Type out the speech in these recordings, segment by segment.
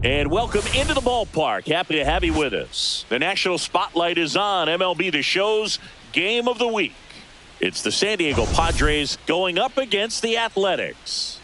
And welcome into the ballpark. Happy to have you with us. The national spotlight is on MLB The Show's Game of the Week. It's the San Diego Padres going up against the Athletics.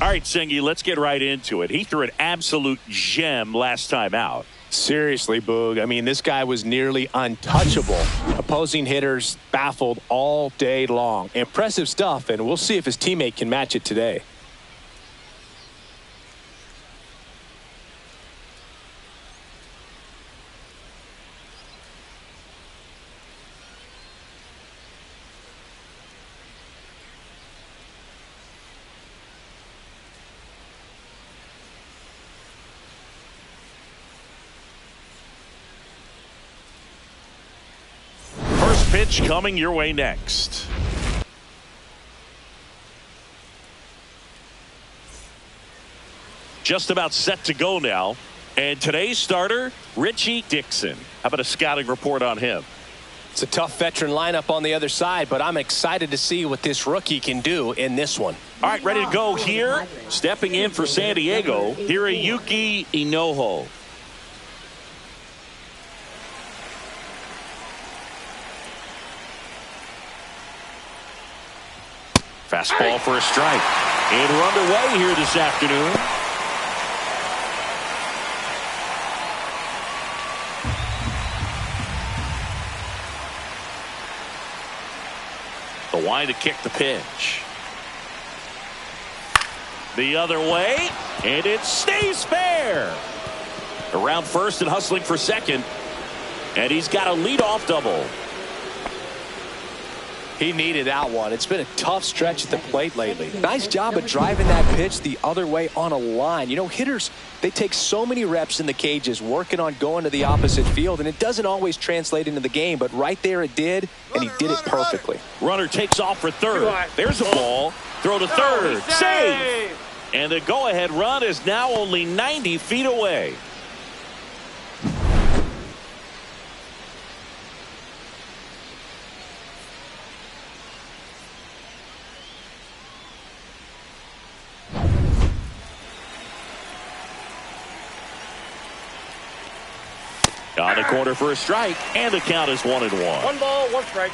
All right, Singy, let's get right into it. He threw an absolute gem last time out. Seriously, Boog. I mean, this guy was nearly untouchable. Opposing hitters baffled all day long. Impressive stuff, and we'll see if his teammate can match it today. Pitch coming your way next. Just about set to go now. And today's starter, Richie Dixon. How about a scouting report on him? It's a tough veteran lineup on the other side, but I'm excited to see what this rookie can do in this one. All right, ready to go here. Stepping in for San Diego, Hiroyuki Inoue. Fastball for a strike. And we're underway here this afternoon. The wind to kick the pitch. The other way, and it stays fair. Around first and hustling for second. And he's got a leadoff double. He needed that one. It's been a tough stretch at the plate lately. Nice job of driving that pitch the other way on a line. You know, hitters, they take so many reps in the cages working on going to the opposite field, and it doesn't always translate into the game, but right there it did, and he did it perfectly. Runner takes off for third. There's a ball. Throw to third. Save! And the go-ahead run is now only 90 feet away. On the corner for a strike, and the count is 1-1. 1 ball, 1 strike.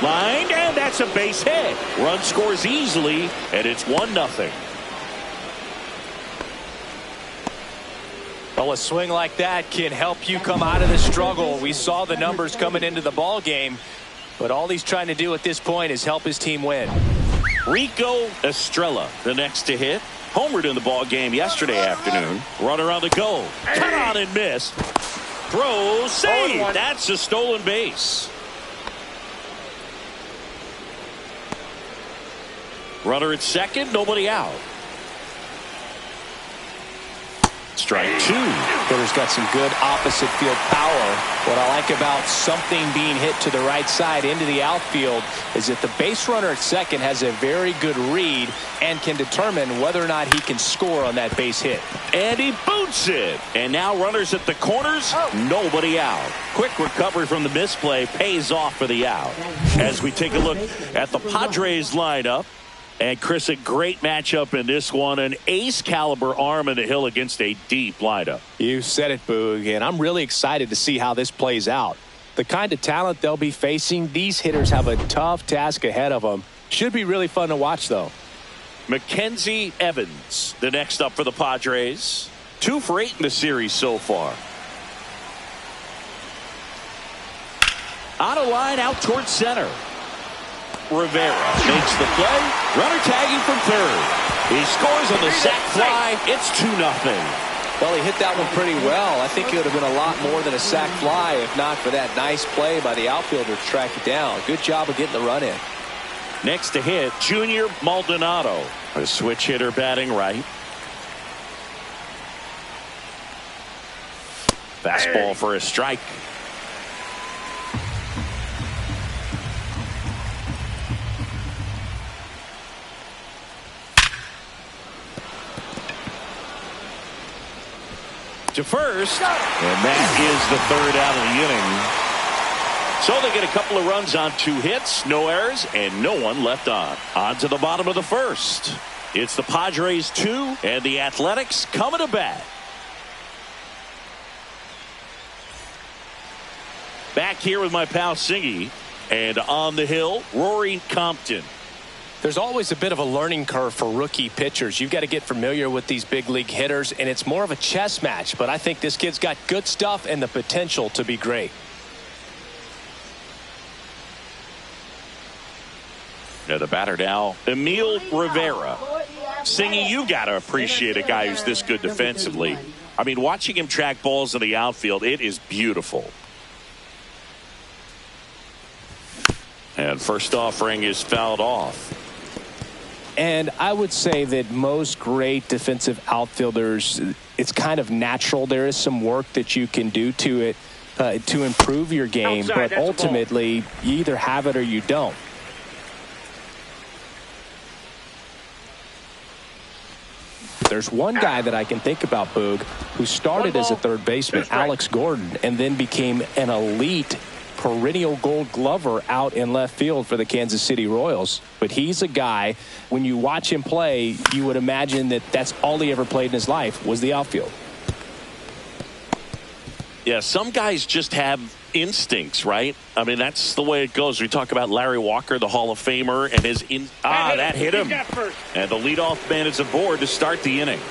Lined, and that's a base hit. Run scores easily, and it's 1-0. Well, a swing like that can help you come out of the struggle. We saw the numbers coming into the ball game. But all he's trying to do at this point is help his team win. Rico Estrella, the next to hit. Homered in the ball game yesterday afternoon. Runner on the go. Cut on and miss. Throw, save. That's a stolen base. Runner at second, nobody out. Strike 2. Hitter's got some good opposite field power. What I like about something being hit to the right side into the outfield is that the base runner at second has a very good read and can determine whether or not he can score on that base hit. And he boots it. And now runners at the corners, nobody out. Quick recovery from the misplay pays off for the out. As we take a look at the Padres lineup. And Chris, a great matchup in this one. An ace caliber arm in the hill against a deep lineup. You said it, Boog, and I'm really excited to see how this plays out. The kind of talent they'll be facing, these hitters have a tough task ahead of them. Should be really fun to watch, though. Mackenzie Evans, the next up for the Padres. 2 for 8 in the series so far. On a line out towards center. Rivera makes the play. Runner tagging from third. He scores on the sac fly. It's 2-0. Well, he hit that one pretty well. I think it would have been a lot more than a sac fly if not for that nice play by the outfielder to track it down. Good job of getting the run in. Next to hit, Junior Maldonado. A switch hitter batting right. Fastball for a strike. to first, and that is the third out of the inning. So they get a couple of runs on 2 hits, no errors, and no one left on. On to the bottom of the first. It's the Padres 2 and the Athletics coming to bat. Back here with my pal Singy, and on the hill, Rory Compton. There's always a bit of a learning curve for rookie pitchers. You've got to get familiar with these big league hitters, and it's more of a chess match. But I think this kid's got good stuff and the potential to be great. Now the batter now, Emil Rivera. Singy, you got to appreciate a guy who's this good defensively. I mean, watching him track balls in the outfield, it is beautiful. And first offering is fouled off. And I would say that most great defensive outfielders, it's kind of natural. There is some work that you can do to it to improve your game, but ultimately you either have it or you don't. There's one guy that I can think about, Boog, who started as a third baseman, Alex Gordon, and then became an elite perennial Gold Glover out in left field for the Kansas City Royals. But he's a guy, when you watch him play, you would imagine that that's all he ever played in his life was the outfield. Yeah, some guys just have instincts, right? I mean, that's the way it goes. We talk about Larry Walker, the Hall of Famer, and his that hit him. And the leadoff man is aboard to start the inning.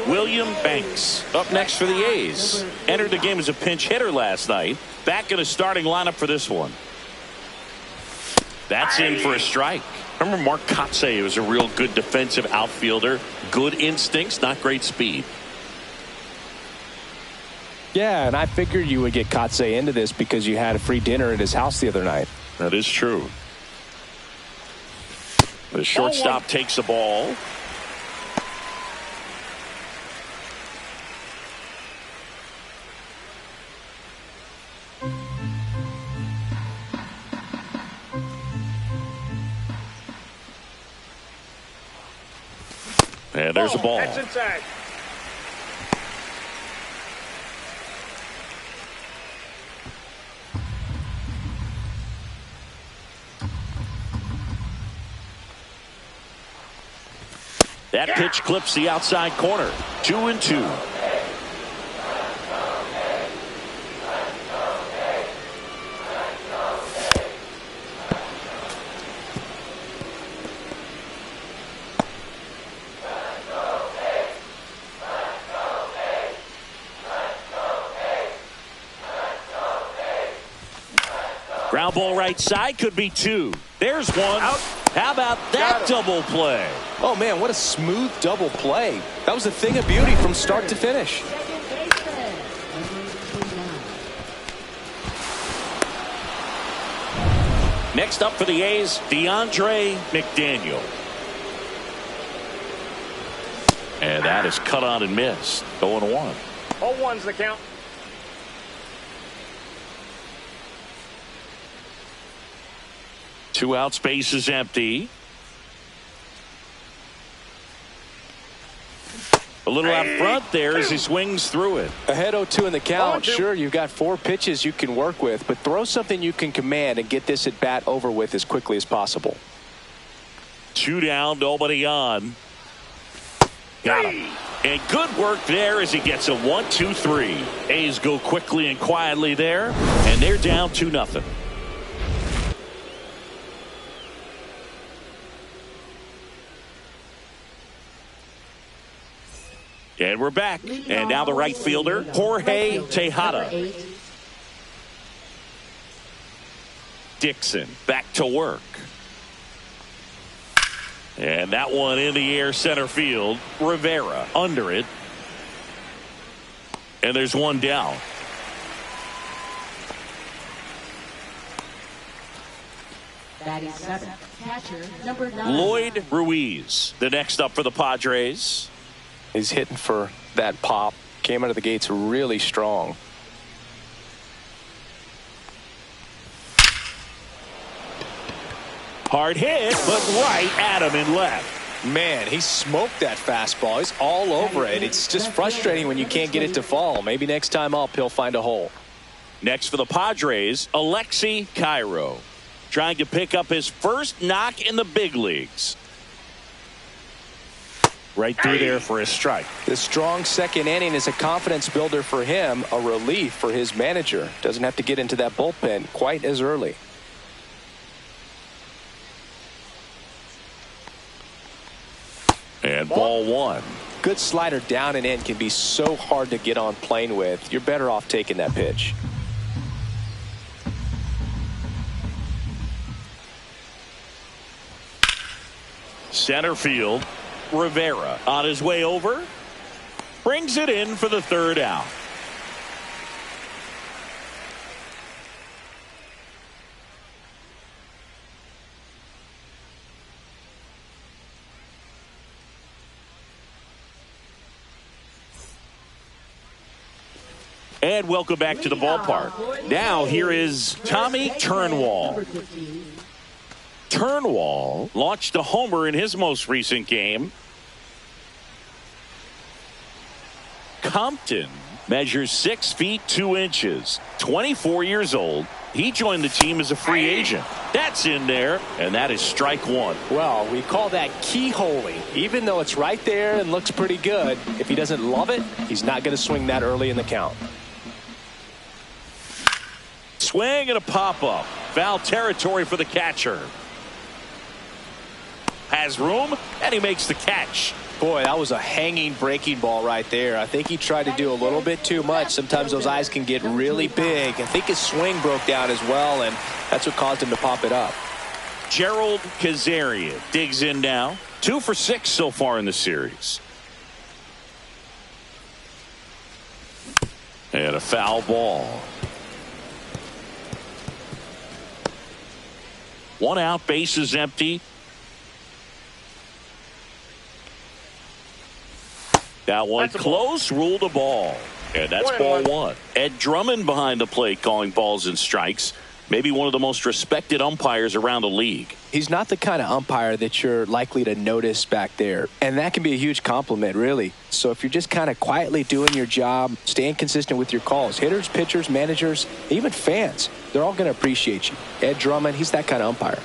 William Banks up next for the A's. Entered the game as a pinch hitter last night. Back in the starting lineup for this one. That's in for a strike. Remember Mark Kotsay was a real good defensive outfielder. Good instincts, not great speed. Yeah, and I figured you would get Kotsay into this because you had a free dinner at his house the other night. That is true. The shortstop takes the ball. And there's a ball. That's inside. That pitch clips the outside corner. 2-2. Ground ball right side, could be 2. There's one. Out. How about that double play? Oh, man, what a smooth double play. That was a thing of beauty from start to finish. Next up for the A's, DeAndre McDaniel. And that is cut on and missed. 0-1. 0-1's the count. Two out, space is empty. A little out front there as he swings through it. Ahead 0-2 in the count. Sure, you've got 4 pitches you can work with, but throw something you can command and get this at bat over with as quickly as possible. 2 down, nobody on. Got him. And good work there as he gets a 1-2-3. A's go quickly and quietly there, and they're down 2-0. And we're back. And now the right fielder, Jorge Tejada. Dixon back to work. And that one in the air center field. Rivera under it. And there's one down. That is 7. Catcher number 9. Lloyd Ruiz, the next up for the Padres. He's hitting for that pop. Came out of the gates really strong. Hard hit, but right at him in left. Man, he smoked that fastball. He's all over it. It's just frustrating when you can't get it to fall. Maybe next time up, he'll find a hole. Next for the Padres, Alexi Cairo, trying to pick up his first knock in the big leagues. Right through there for a strike. The strong second inning is a confidence builder for him, a relief for his manager. Doesn't have to get into that bullpen quite as early. And ball one. Good slider down and in can be so hard to get on plane with. You're better off taking that pitch. Center field, Rivera on his way over, brings it in for the third out. And welcome back to the ballpark. Now here is Tommy Turnwall. Turnwall launched a homer in his most recent game. Compton measures 6 feet 2 inches, 24 years old. He joined the team as a free agent. That's in there, and that is strike one. Well, we call that keyholing. Even though it's right there and looks pretty good, if he doesn't love it, he's not going to swing that early in the count. Swing and a pop-up. Foul territory for the catcher. Has room, and he makes the catch. Boy, that was a hanging breaking ball right there. I think he tried to do a little bit too much. Sometimes those eyes can get really big. I think his swing broke down as well, and that's what caused him to pop it up. Gerald Kazarian digs in now. 2 for 6 so far in the series. And a foul ball. 1 out, base is empty. That one close, ruled a ball. And that's ball one. Ed Drummond behind the plate calling balls and strikes. Maybe one of the most respected umpires around the league. He's not the kind of umpire that you're likely to notice back there. And that can be a huge compliment, really. So if you're just kind of quietly doing your job, staying consistent with your calls, hitters, pitchers, managers, even fans, they're all going to appreciate you. Ed Drummond, he's that kind of umpire.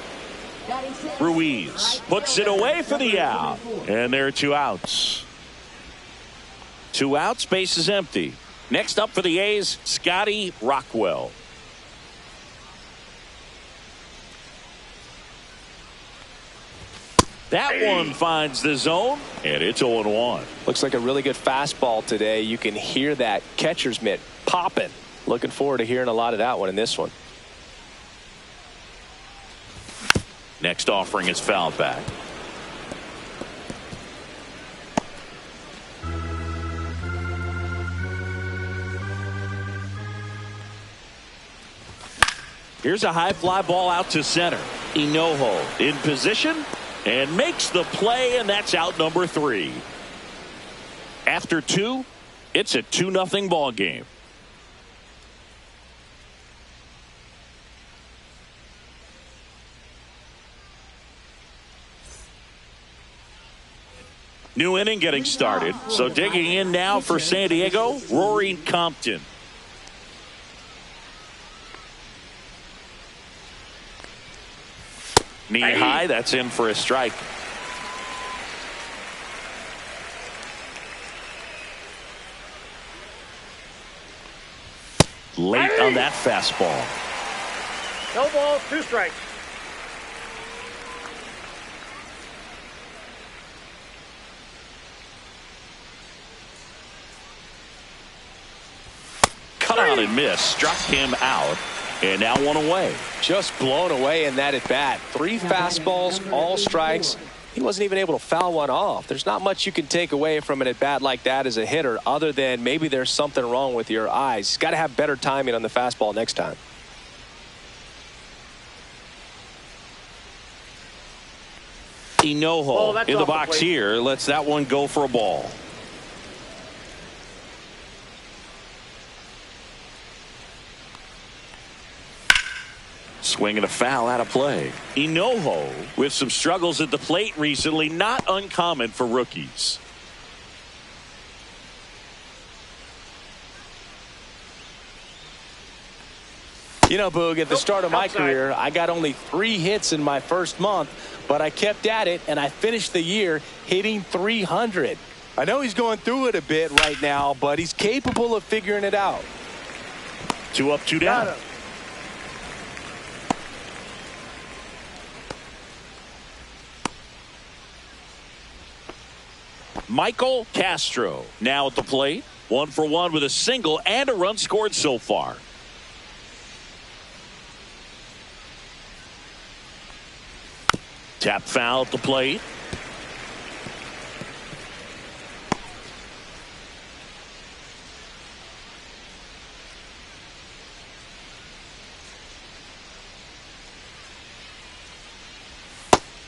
Ruiz puts it away for the out. And there are 2 outs. 2 outs, base is empty. Next up for the A's, Scotty Rockwell. That one finds the zone, and it's 0-1. Looks like a really good fastball today. You can hear that catcher's mitt popping. Looking forward to hearing a lot of that one in this one. Next offering is fouled back. Here's a high fly ball out to center. Enojo in position and makes the play, and that's out number 3. After 2, it's a 2-0 ball game. New inning getting started. So digging in now for San Diego, Rory Compton. Knee high, that's in for a strike. Late on that fastball. No balls, 2 strikes. Cut on and miss, struck him out. And now 1 away. Just blown away in that at bat. 3 fastballs, all strikes. He wasn't even able to foul one off. There's not much you can take away from an at bat like that as a hitter, other than maybe there's something wrong with your eyes. He's got to have better timing on the fastball next time. Enojo in the box here. Lets that one go for a ball. Swing and a foul out of play. Inoho with some struggles at the plate recently, not uncommon for rookies. You know, Boog, at the start of my career, I got only 3 hits in my first month, but I kept at it, and I finished the year hitting 300. I know he's going through it a bit right now, but he's capable of figuring it out. 2 up, 2 down. Michael Castro now at the plate. 1 for 1 with a single and a run scored so far. Tap foul at the plate.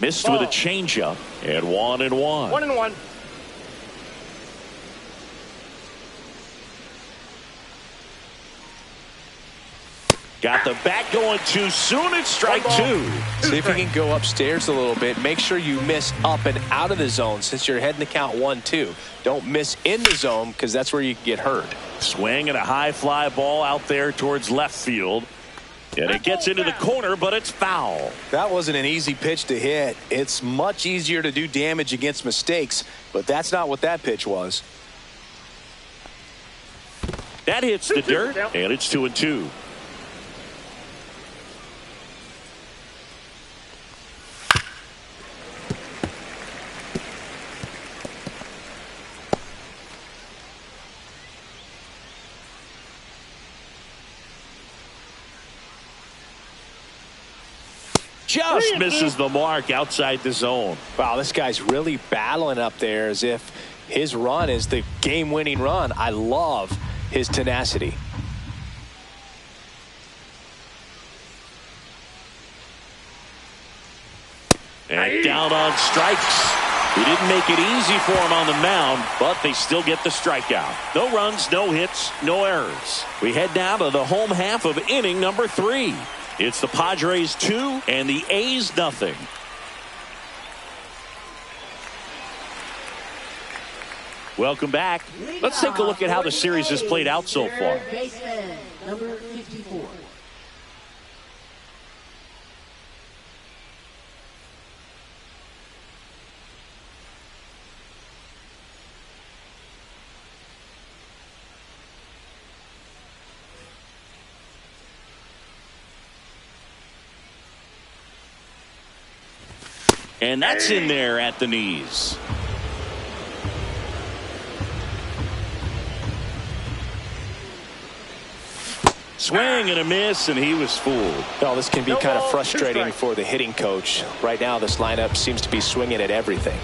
Missed with a changeup, and 1-1. 1-1. Got the bat going too soon. It's strike 2. See if you can go upstairs a little bit. Make sure you miss up and out of the zone since you're heading to count 1-2. Don't miss in the zone because that's where you can get hurt. Swing and a high fly ball out there towards left field. And it gets into the corner, but it's foul. That wasn't an easy pitch to hit. It's much easier to do damage against mistakes, but that's not what that pitch was. That hits the dirt, and it's 2-2. Just misses the mark outside the zone. Wow, this guy's really battling up there as if his run is the game-winning run. I love his tenacity. And down on strikes. He didn't make it easy for him on the mound, but they still get the strikeout. No runs, no hits, no errors. We head now to the home half of inning number 3. It's the Padres 2 and the A's nothing. Welcome back. Let's take a look at how the series has played out so far. Baseman, number 54. And that's in there at the knees. Swing and a miss, and he was fooled. Well, this can be kind of frustrating for the hitting coach. Right now, this lineup seems to be swinging at everything.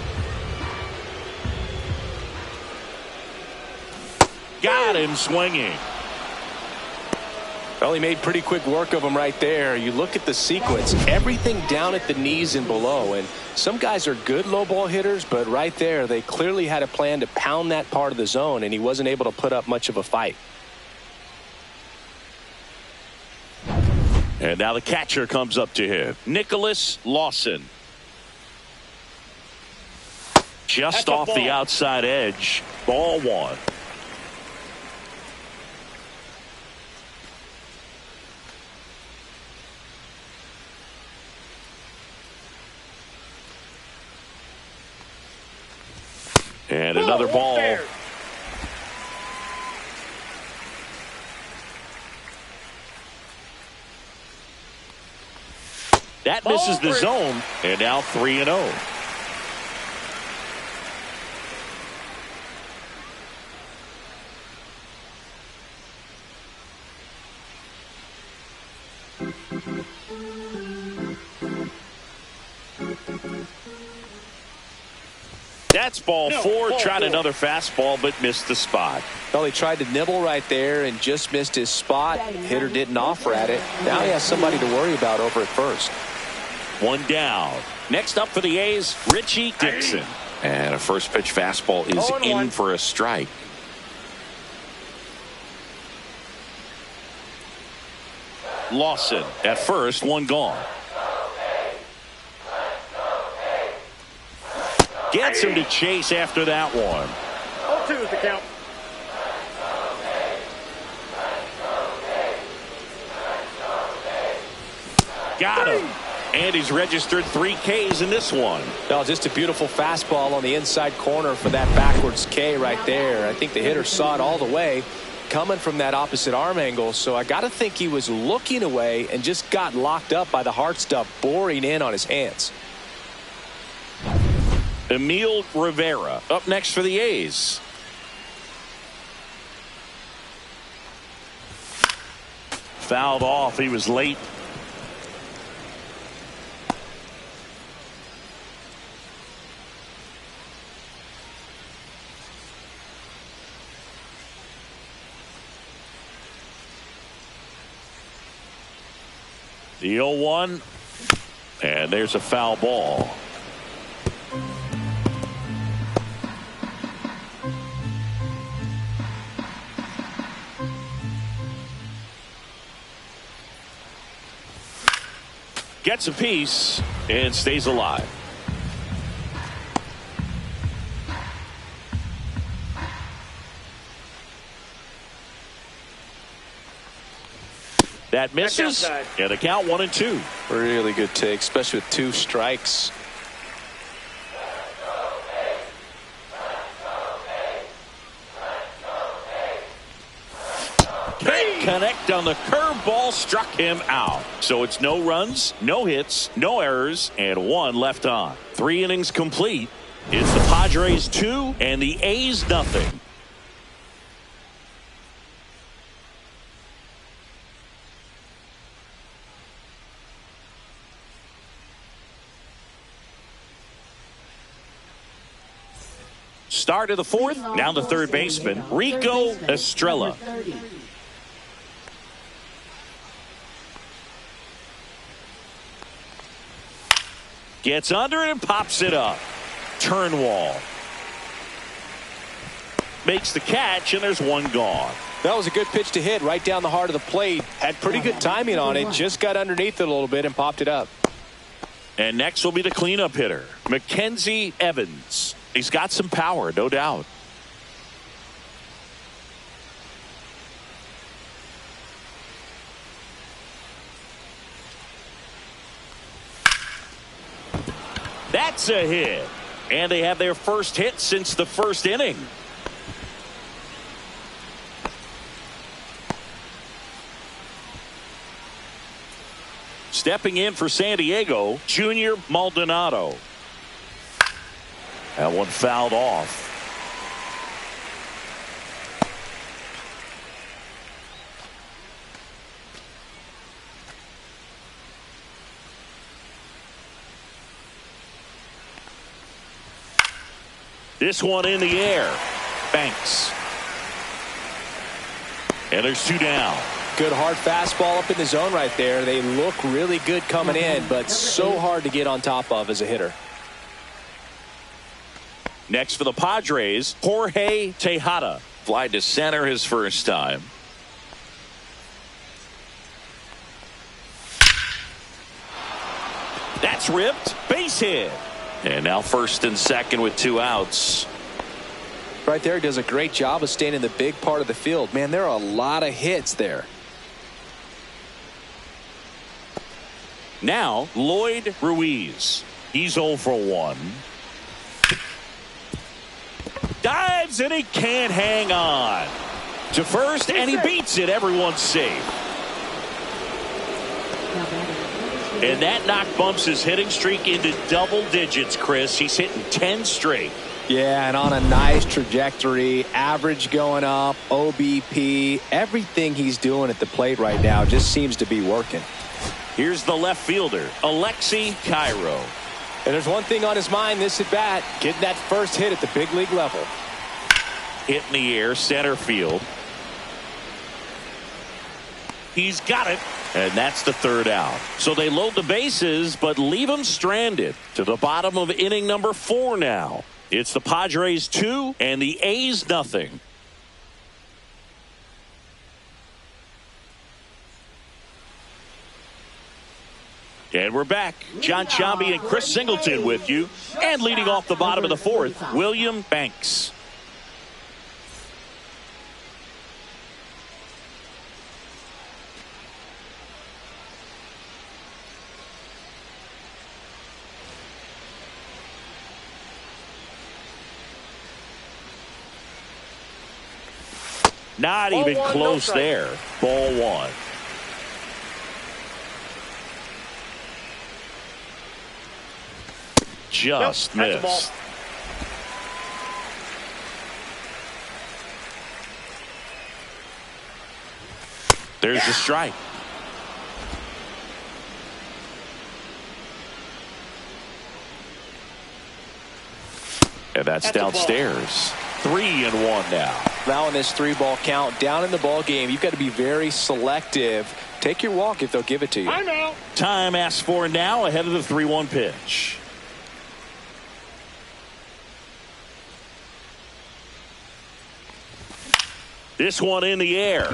Got him swinging. Well, he made pretty quick work of him right there. You look at the sequence, everything down at the knees and below. And some guys are good low ball hitters, but right there, they clearly had a plan to pound that part of the zone, and he wasn't able to put up much of a fight. And now the catcher comes up to him. Nicholas Lawson. Just off the outside edge. Ball 1. And another ball. That misses the zone, and now 3-0. That's ball 4. Tried another fastball, but missed the spot. Well, he tried to nibble right there and just missed his spot. Hitter didn't offer at it. Now he has somebody to worry about over at first. 1 down. Next up for the A's, Richie Dixon. And a first pitch fastball is in for a strike. Lawson at first, one gone. Gets him to chase after that one. 0-2 is the count. Got him. And he's registered 3 Ks in this one. Oh, just a beautiful fastball on the inside corner for that backwards K right there. I think the hitter saw it all the way coming from that opposite arm angle. So I got to think he was looking away and just got locked up by the hard stuff boring in on his hands. Emil Rivera up next for the A's. Fouled off. He was late. The 0-1, and there's a foul ball. Gets a piece and stays alive. That misses, and the count 1-2. Really good take, especially with 2 strikes. Can't connect on the curveball, struck him out. So it's no runs, no hits, no errors, and 1 left on. 3 innings complete. It's the Padres 2 and the A's nothing. Start of the 4th, now the third baseman, Rico Estrella. Gets under it and pops it up. Turnwall. Makes the catch, and there's 1 gone. That was a good pitch to hit right down the heart of the plate. Had pretty good timing on it. Just got underneath it a little bit and popped it up. And next will be the cleanup hitter, Mackenzie Evans. He's got some power, no doubt. That's a hit. And they have their first hit since the first inning. Stepping in for San Diego, Junior Maldonado. That one fouled off. This one in the air. Banks. And there's 2 down. Good hard fastball up in the zone right there. They look really good coming in, but so hard to get on top of as a hitter. Next for the Padres, Jorge Tejada. Fly to center his first time. That's ripped. Base hit. And now first and second with 2 outs. Right there, does a great job of staying in the big part of the field. Man, there are a lot of hits there. Now, Lloyd Ruiz. He's 0 for 1. Dives and he can't hang on. To first, and he beats it. Everyone's safe. And that knock bumps his hitting streak into double digits, Chris. He's hitting 10 straight. Yeah, and on a nice trajectory. Average going up, OBP. Everything he's doing at the plate right now just seems to be working. Here's the left fielder, Alexi Cairo. And there's one thing on his mind this at bat, getting that first hit at the big league level. Hit in the air, center field. He's got it, and that's the 3rd out. So they load the bases, but leave him stranded. To the bottom of inning number 4 now. It's the Padres 2 and the A's nothing. And we're back. John Chambi and Chris Singleton with you. And leading off the bottom of the fourth, William Banks. Not even close there. Ball one. Just missed. There's the strike. And that's downstairs. 3-1 now. Now in this 3-ball count, down in the ball game, you've got to be very selective. Take your walk if they'll give it to you. Time asked for now ahead of the 3-1 pitch. This one in the air.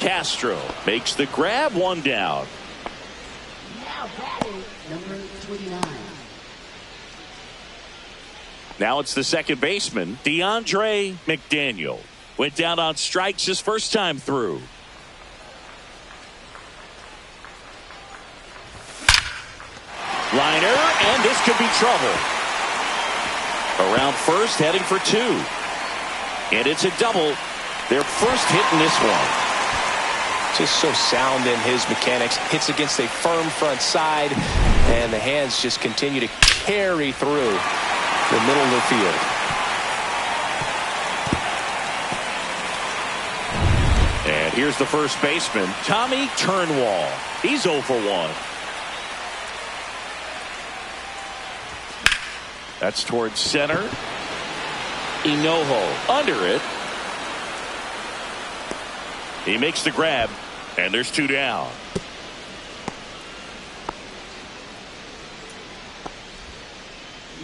Castro makes the grab, one down. Now batting number 29. Now it's the second baseman, DeAndre McDaniel. Went down on strikes his first time through. Liner, and this could be trouble. Around first, heading for 2. And it's a double. Their first hit in this one. Just so sound in his mechanics. Hits against a firm front side, and the hands just continue to carry through the middle of the field. And here's the first baseman, Tommy Turnwall. He's 0 for 1. That's towards center. Inoho under it. He makes the grab, and there's 2 down.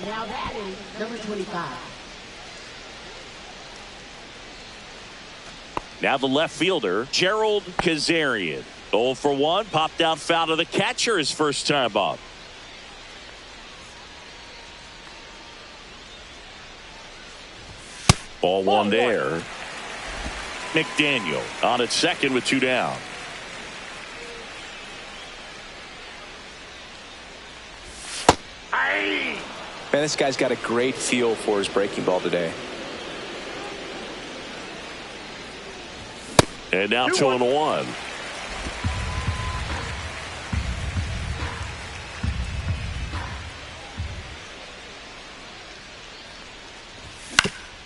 Now batting number 25. Now the left fielder, Gerald Kazarian. 0 for 1, popped out foul to the catcher his first time up. Ball one there. McDaniel on at second with 2 down. Man, this guy's got a great feel for his breaking ball today. And now 2-1.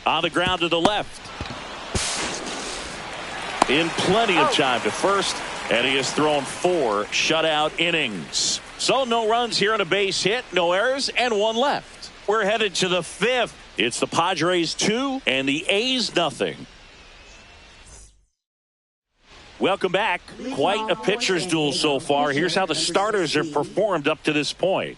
On the ground to the left. In plenty of time to first, and he has thrown 4 shutout innings. So no runs here on a base hit, no errors, and 1 left. We're headed to the 5th. It's the Padres 2 and the A's nothing. Welcome back. Quite a pitcher's duel so far. Here's how the starters have performed up to this point.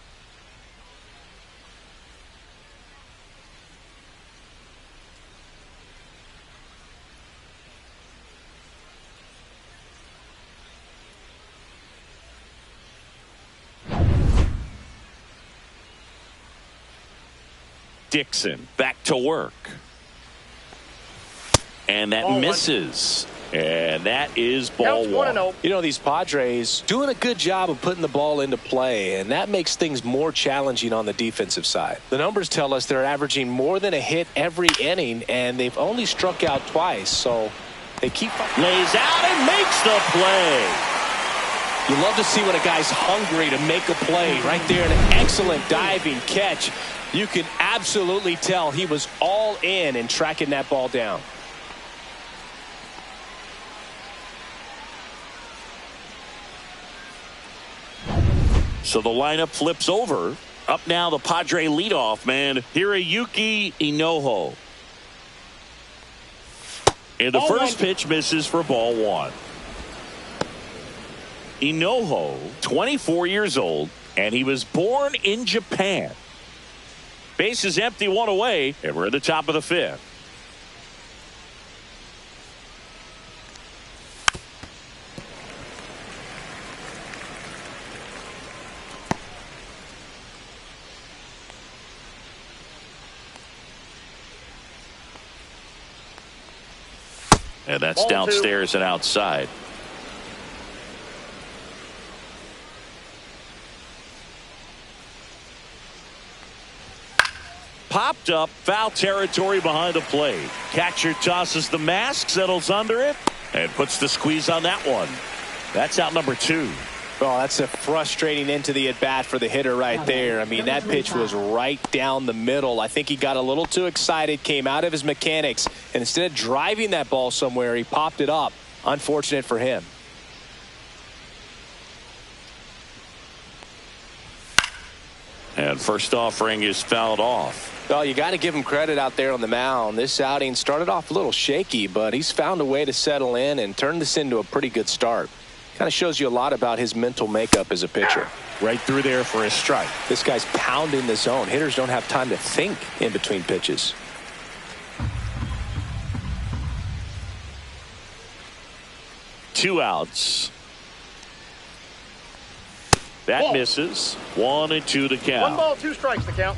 Dixon back to work. And that misses. And that is ball one. You know, these Padres doing a good job of putting the ball into play, and that makes things more challenging on the defensive side. The numbers tell us they're averaging more than a hit every inning, and they've only struck out twice, so they keep... Lays out and makes the play. You love to see when a guy's hungry to make a play. Right there, an excellent diving catch. You can absolutely tell he was all in tracking that ball down. So the lineup flips over. Up now the Padre leadoff man, Hiroyuki Inoho. And the first pitch misses for ball one. Inoho, 24 years old, and he was born in Japan. Base is empty, 1 away, and we're at the top of the 5th. And that's Ball downstairs and outside. Popped up, foul territory behind the plate. Catcher tosses the mask, settles under it, and puts the squeeze on that one. That's out number 2. Oh, that's a frustrating end to the at-bat for the hitter right there. I mean, that pitch was right down the middle. I think he got a little too excited, came out of his mechanics, and instead of driving that ball somewhere, he popped it up. Unfortunate for him. And first offering is fouled off. Well, you got to give him credit out there on the mound. This outing started off a little shaky, but he's found a way to settle in and turn this into a pretty good start. Kind of shows you a lot about his mental makeup as a pitcher. Right through there for a strike. This guy's pounding the zone. Hitters don't have time to think in between pitches. Two outs. That Ball. misses. 1-2 to count. 1 ball, 2 strikes to count.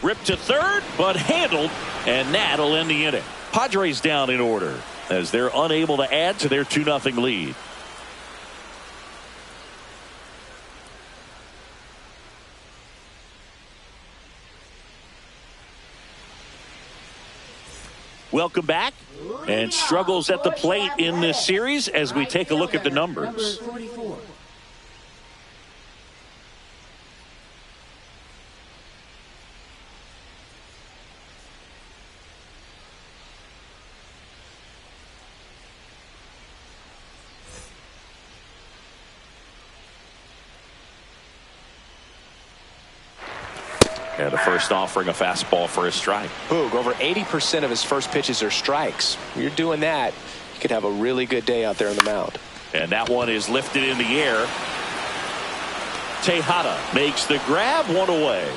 Ripped to third, but handled, and that'll end the inning. Padres down in order as they're unable to add to their 2-0 lead. Welcome back. And struggles at the plate in this series as we take a look at the numbers. Number 44. And the first offering a fastball for a strike. Boog, over 80% of his first pitches are strikes. You're doing that, you could have a really good day out there on the mound. And that one is lifted in the air. Tejada makes the grab, one away.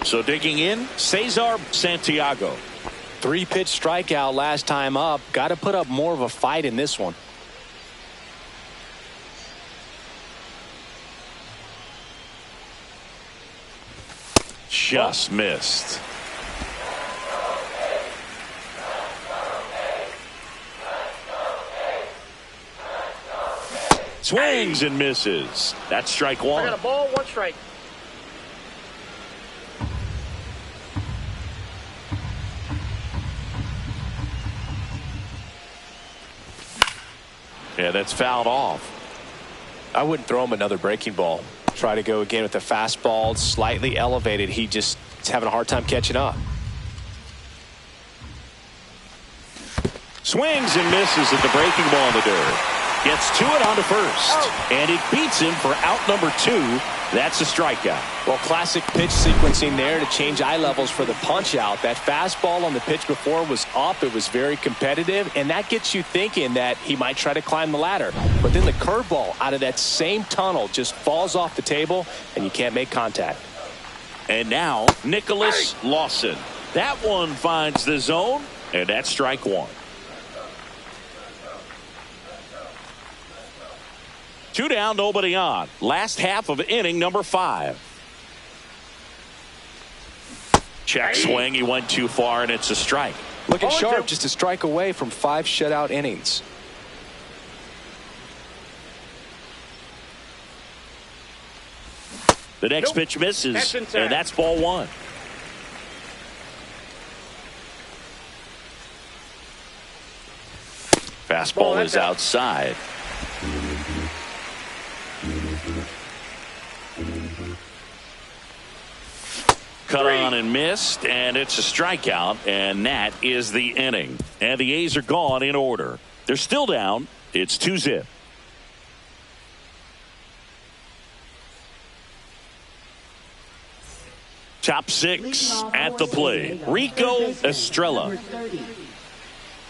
So digging in, Cesar Santiago. 3-pitch strikeout last time up. Got to put up more of a fight in this one. Just missed. Swings and misses. That's strike I one. got a ball, 1 strike. Yeah, that's fouled off. I wouldn't throw him another breaking ball. Try to go again with the fastball, slightly elevated. He just is having a hard time catching up. Swings and misses at the breaking ball in the dirt. Gets to it onto first. And it beats him for out number 2. That's a strikeout. Well, classic pitch sequencing there to change eye levels for the punch out. That fastball on the pitch before was up. It was very competitive, and that gets you thinking that he might try to climb the ladder. But then the curveball out of that same tunnel just falls off the table, and you can't make contact. And now Nicholas Lawson. That one finds the zone, and that's strike one. 2 down, nobody on. Last half of inning number 5. Check swing. He went too far, and it's a strike. Looking sharp, just a strike away from 5 shutout innings. The next pitch misses, and that's ball 1. Fastball is outside. Cut on and missed, and it's a strikeout, and that is the inning. And the A's are gone in order. They're still down. It's 2-0. Top 6 at the plate. Rico Estrella.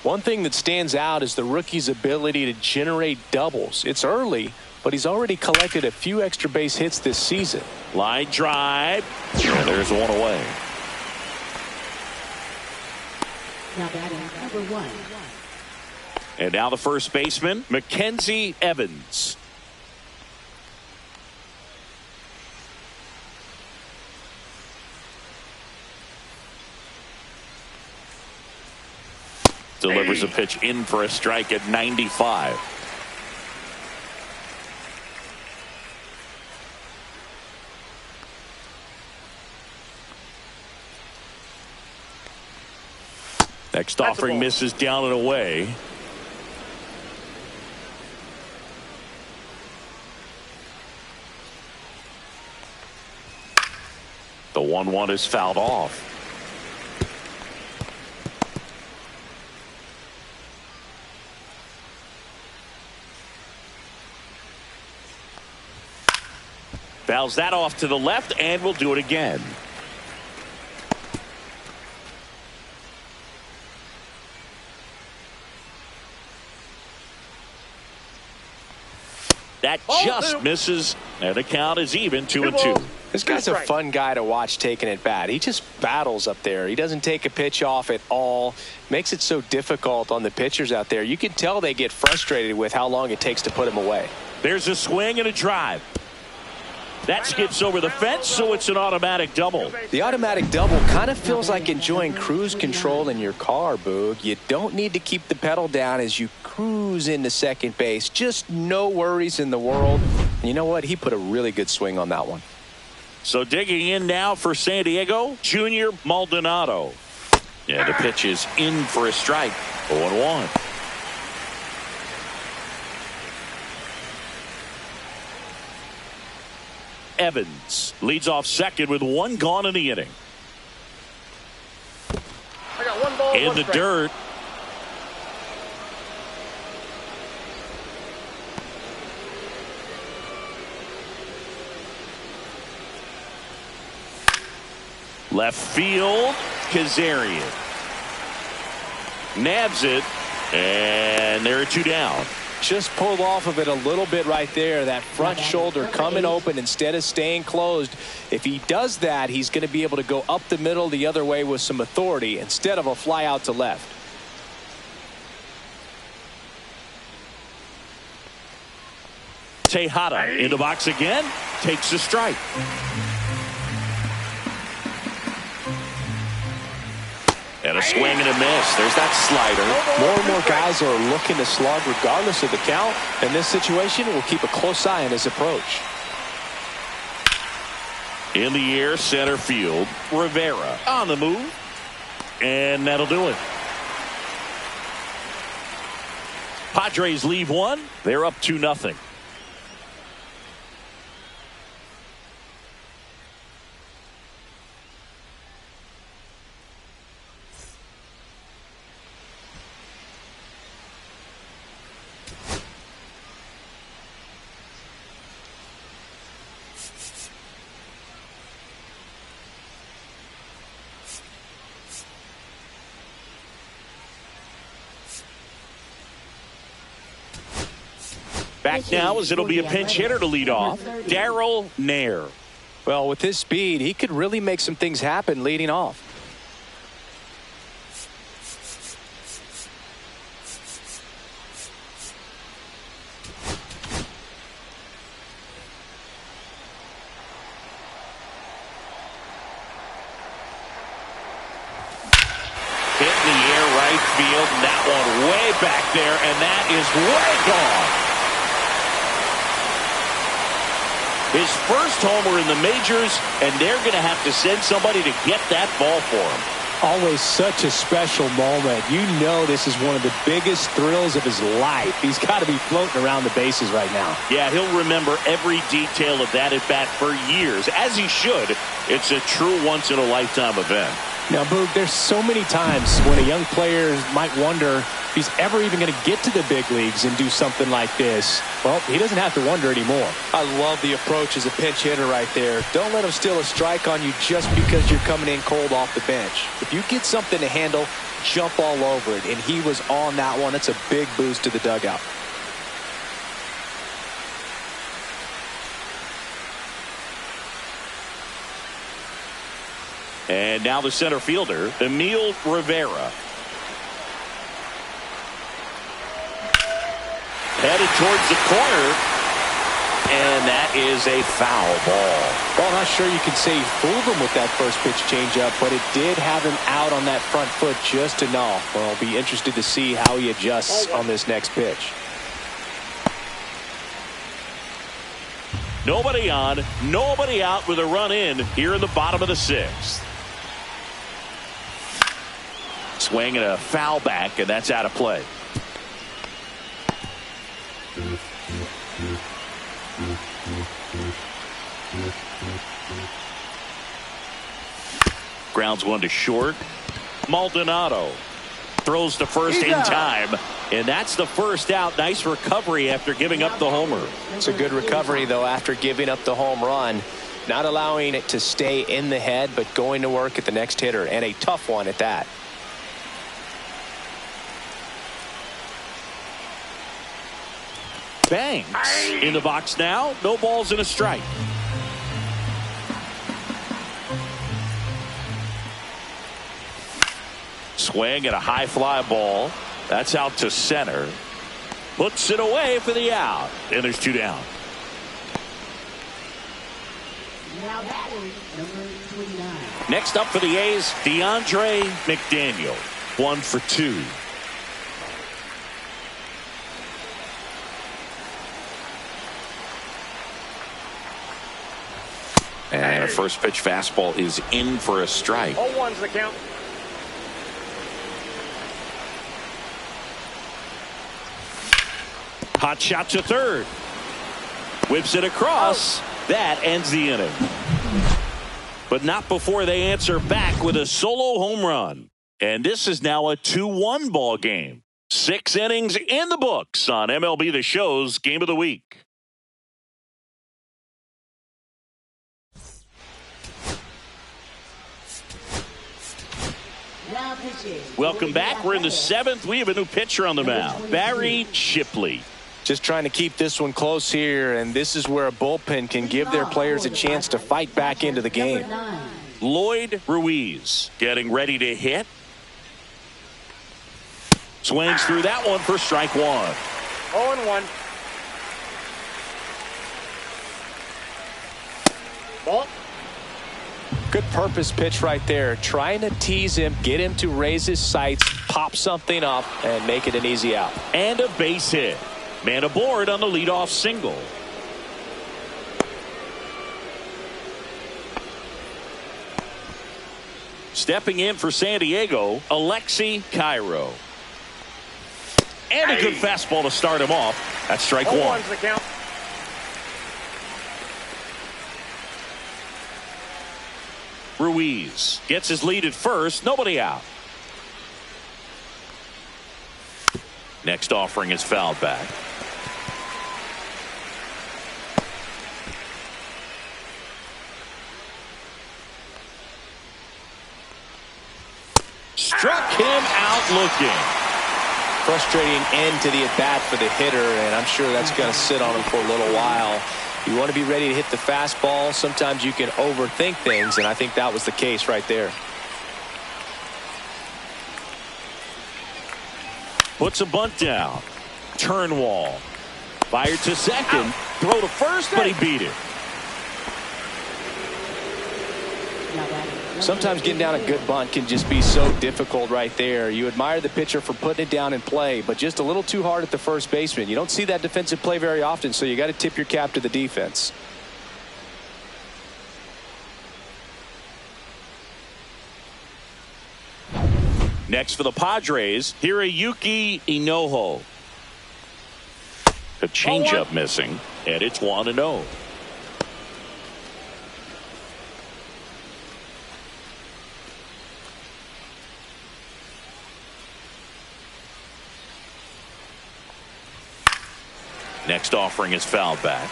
One thing that stands out is the rookie's ability to generate doubles. It's early, but he's already collected a few extra base hits this season. Line drive. And there's one away. Now batting number 1. And now the first baseman, Mackenzie Evans. Delivers a pitch in for a strike at 95. Next offering misses down and away. The 1-1 is fouled off. Fouls that off to the left, and we'll do it again. That just misses, and the count is even 2-2. This guy's a fun guy to watch taking it bat. He just battles up there. He doesn't take a pitch off at all. Makes it so difficult on the pitchers out there. You can tell they get frustrated with how long it takes to put him away. There's a swing and a drive. That skips over the fence, so it's an automatic double. The automatic double kind of feels like enjoying cruise control in your car, Boog. You don't need to keep the pedal down as you cruise into second base. Just no worries in the world. And you know what? He put a really good swing on that one. So digging in now for San Diego, Junior Maldonado. Yeah, the pitch is in for a strike. 0-1. Evans leads off second with one gone in the inning. I got one ball, in one the strike. dirt. Left field, Kazarian nabs it, and there are two down. Just pulled off of it a little bit right there. That front shoulder coming open instead of staying closed. If he does that, he's going to be able to go up the middle the other way with some authority instead of a fly out to left. Tejada in the box again, takes a strike. And a swing and a miss. There's that slider. More and more guys are looking to slug regardless of the count. In this situation, we'll keep a close eye on his approach. In the air, center field. Rivera on the move. And that'll do it. Padres leave one. They're up 2-0. Back now as it'll be a pinch hitter to lead off, Darryl Nair. Well, with his speed, he could really make some things happen leading off. Hit in the air right field, and that one way back there, and that is way gone. His first homer in the majors, and they're going to have to send somebody to get that ball for him. Always such a special moment. You know this is one of the biggest thrills of his life. He's got to be floating around the bases right now. Yeah, he'll remember every detail of that at-bat for years, as he should. It's a true once-in-a-lifetime event. Now, Boog, there's so many times when a young player might wonder if he's ever even going to get to the big leagues and do something like this. Well, he doesn't have to wonder anymore. I love the approach as a pinch hitter right there. Don't let him steal a strike on you just because you're coming in cold off the bench. If you get something to handle, jump all over it. And he was on that one. It's a big boost to the dugout. And now the center fielder, Emil Rivera. Headed towards the corner. And that is a foul ball. Well, I'm not sure you can say he fooled him with that first pitch changeup, but it did have him out on that front foot just enough. Well, I'll be interested to see how he adjusts on this next pitch. Nobody on, nobody out with a run in here in the bottom of the sixth. Swing and a foul back, and that's out of play. Grounds one to short. Maldonado throws to first in time, and that's the first out. Nice recovery after giving up the homer. It's a good recovery, though, after giving up the home run. Not allowing it to stay in the head, but going to work at the next hitter, and a tough one at that. Banks in the box now. No balls and a strike. Swing and a high fly ball. That's out to center. Puts it away for the out. And there's two down. Now batting, number 29. Next up for the A's, DeAndre McDaniel. 1 for 2. And a first pitch fastball is in for a strike. 0-1's the count. Hot shot to third. Whips it across. That ends the inning. But not before they answer back with a solo home run. And this is now a 2-1 ball game. 6 innings in the books on MLB The Show's Game of the Week. Now pitching. Welcome back. We're in the 7th. We have a new pitcher on the mound, Barry Shipley. Just trying to keep this one close here, and this is where a bullpen can give their players a chance to fight back into the game. Lloyd Ruiz getting ready to hit. Swings through that one for strike 1. 0-1. Ball. Good purpose pitch right there. Trying to tease him, get him to raise his sights, pop something up, and make it an easy out. And a base hit. Man aboard on the leadoff single. Stepping in for San Diego, Alexi Cairo. And a good fastball to start him off. That's strike 1. 0-1's the count. Ruiz gets his lead at first. Nobody out. Next offering is fouled back. Struck him out looking. Frustrating end to the at-bat for the hitter, and I'm sure that's going to sit on him for a little while. You want to be ready to hit the fastball. Sometimes you can overthink things, and I think that was the case right there. Puts a bunt down. Turnwall. Fired to second. Throw to first, but he beat it. Now batting. Sometimes getting down a good bunt can just be so difficult right there. You admire the pitcher for putting it down in play, but just a little too hard at the first baseman. You don't see that defensive play very often, so you got to tip your cap to the defense. Next for the Padres, Hiroyuki Inoue. A changeup missing, and it's 1-0. Next offering is fouled back.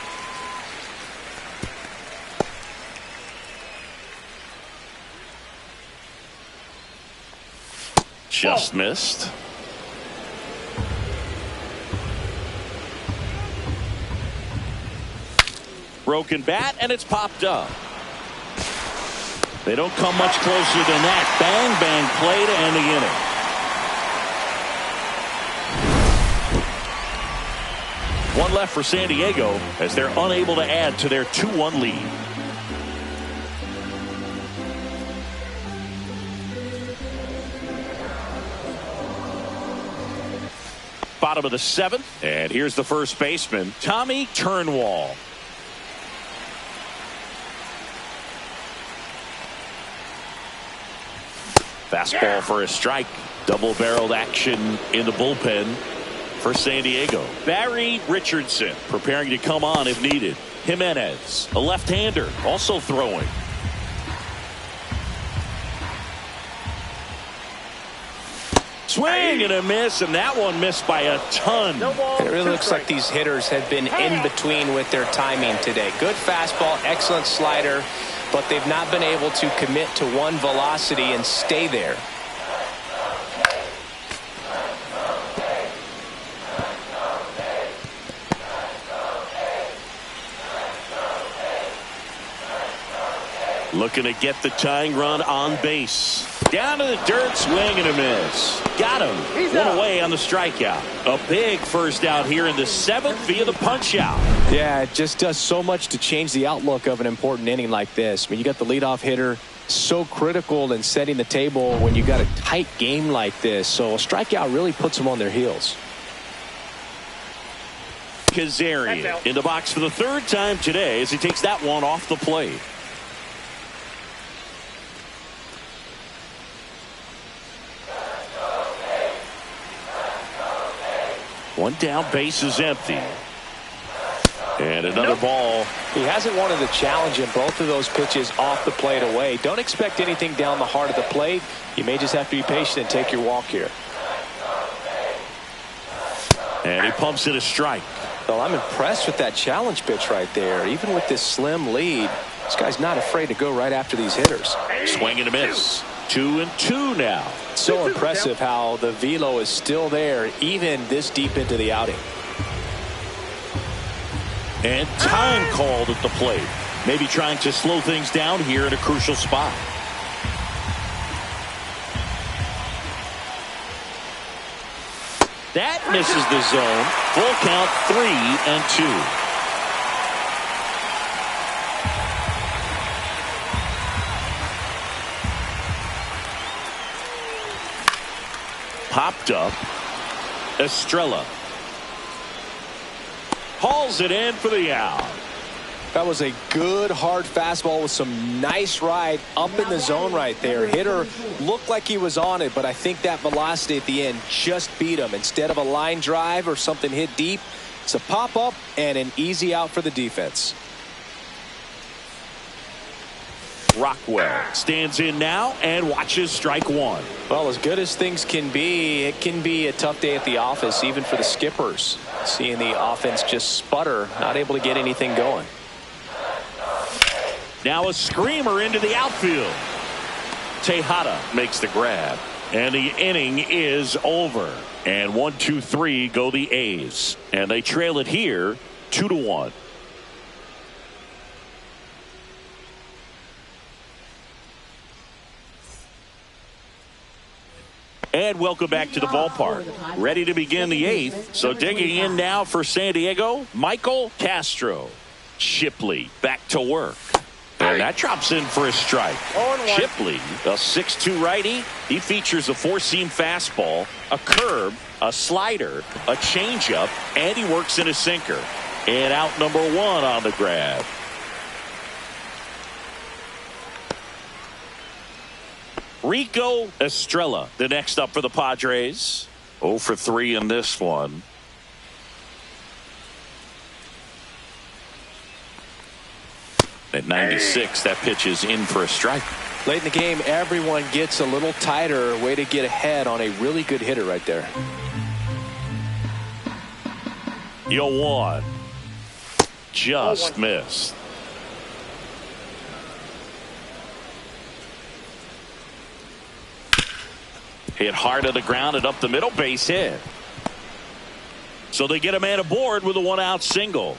Just missed. Broken bat, and it's popped up. They don't come much closer than that. Bang, bang play to end the inning. One left for San Diego as they're unable to add to their 2-1 lead. Bottom of the 7th, and here's the first baseman, Tommy Turnwall. Fastball for a strike. Double-barreled action in the bullpen for San Diego. Barry Richardson preparing to come on if needed. Jimenez, a left-hander, also throwing. Swing and a miss, and that one missed by a ton. It really looks like these hitters have been in between with their timing today. Good fastball, excellent slider, but they've not been able to commit to one velocity and stay there. Looking to get the tying run on base. Down to the dirt, swing and a miss. Got him. One away on the strikeout. A big first out here in the 7th via the punch out. Yeah, it just does so much to change the outlook of an important inning like this. I mean, you got the leadoff hitter, so critical in setting the table when you got a tight game like this. So a strikeout really puts them on their heels. Kazarian in the box for the 3rd time today as he takes that one off the plate. One down, base is empty. And another ball. He hasn't wanted the challenge in both of those pitches off the plate away. Don't expect anything down the heart of the plate. You may just have to be patient and take your walk here. And he pumps it a strike. Well, I'm impressed with that challenge pitch right there. Even with this slim lead, this guy's not afraid to go right after these hitters. Swing and a miss. 2-2 now. So impressive how the velo is still there even this deep into the outing. And time called at the plate. Maybe trying to slow things down here at a crucial spot. That misses the zone. Full count, 3-2. Popped up. Estrella hauls it in for the out. That was a good hard fastball with some nice ride up in the zone right there. Hitter looked like he was on it, but I think that velocity at the end just beat him. Instead of a line drive or something hit deep, it's a pop up and an easy out for the defense. Rockwell stands in now and watches strike one. Well, as good as things can be, it can be a tough day at the office, even for the skippers. Seeing the offense just sputter, not able to get anything going. Now a screamer into the outfield. Tejada makes the grab. And the inning is over. And 1-2-3 go the A's. And they trail it here 2-1. And welcome back to the ballpark. Ready to begin the 8th. So digging in now for San Diego, Michael Castro. Shipley back to work. And that drops in for a strike. Shipley, a 6'2 righty. He features a four-seam fastball, a curve, a slider, a changeup, and he works in a sinker. And out number 1 on the grab. Rico Estrella, the next up for the Padres. 0 for 3 in this one. At 96, that pitch is in for a strike. Late in the game, everyone gets a little tighter. Way to get ahead on a really good hitter right there. 0-1. Just missed. Hit hard to the ground and up the middle, base hit. So they get a man aboard with a 1-out single.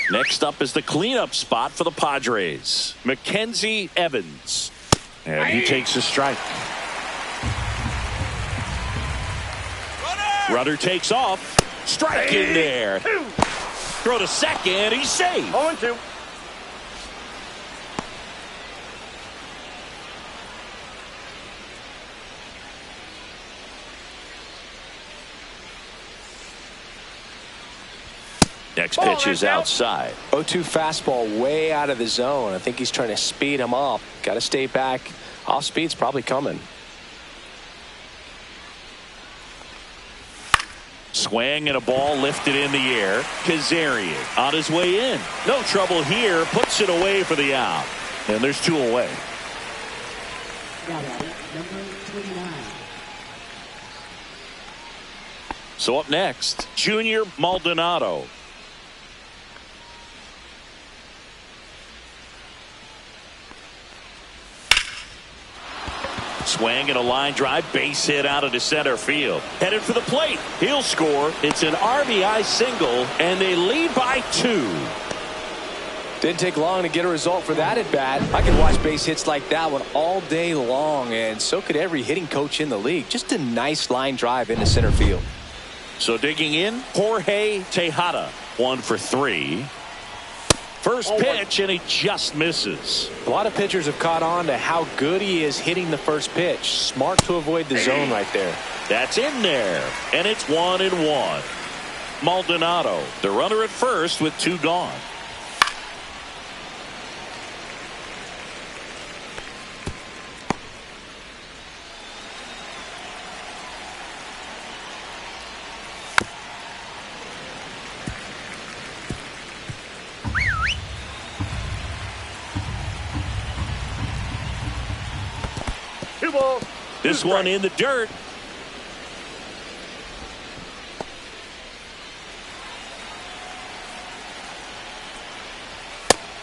Next up is the cleanup spot for the Padres. Mackenzie Evans. And he takes a strike. Runner takes off. Strike in there. Throw to second. He's safe. 0-2. Next pitch is outside. 0-2 fastball way out of the zone. I think he's trying to speed him up. Got to stay back. Off speed's probably coming. Swing and a ball lifted in the air. Kazarian on his way in. No trouble here. Puts it away for the out. And there's 2 away. Number 29. So up next, Junior Maldonado. Swing and a line drive, base hit out into center field. Headed for the plate. He'll score. It's an RBI single, and they lead by 2. Didn't take long to get a result for that at bat. I could watch base hits like that one all day long, and so could every hitting coach in the league. Just a nice line drive into center field. So digging in, Jorge Tejada, 1 for 3. First pitch, and he just misses. A lot of pitchers have caught on to how good he is hitting the first pitch. Smart to avoid the zone right there. That's in there, and it's 1-1. Maldonado, the runner at first with 2 gone. This one in the dirt.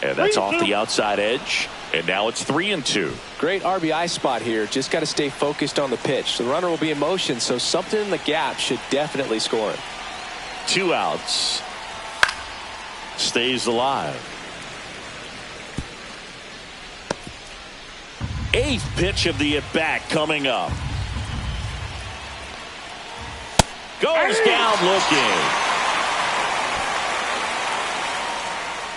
And that's off the outside edge. And now it's 3-2. Great RBI spot here. Just got to stay focused on the pitch. The runner will be in motion, so something in the gap should definitely score it. 2 outs. Stays alive. 8th pitch of the at-bat coming up. Goes down looking.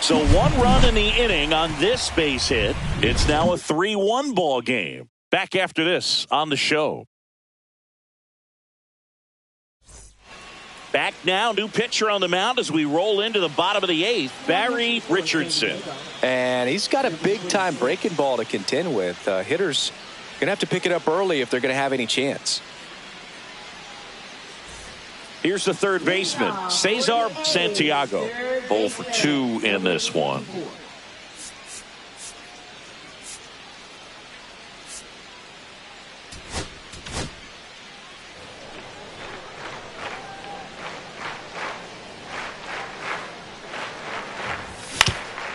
So 1 run in the inning on this base hit. It's now a 3-1 ball game. Back after this on the show. Back now, new pitcher on the mound as we roll into the bottom of the 8th, Barry Richardson. And he's got a big-time breaking ball to contend with. Hitters going to have to pick it up early if they're going to have any chance. Here's the third baseman, Cesar Santiago. 0 for 2 in this one.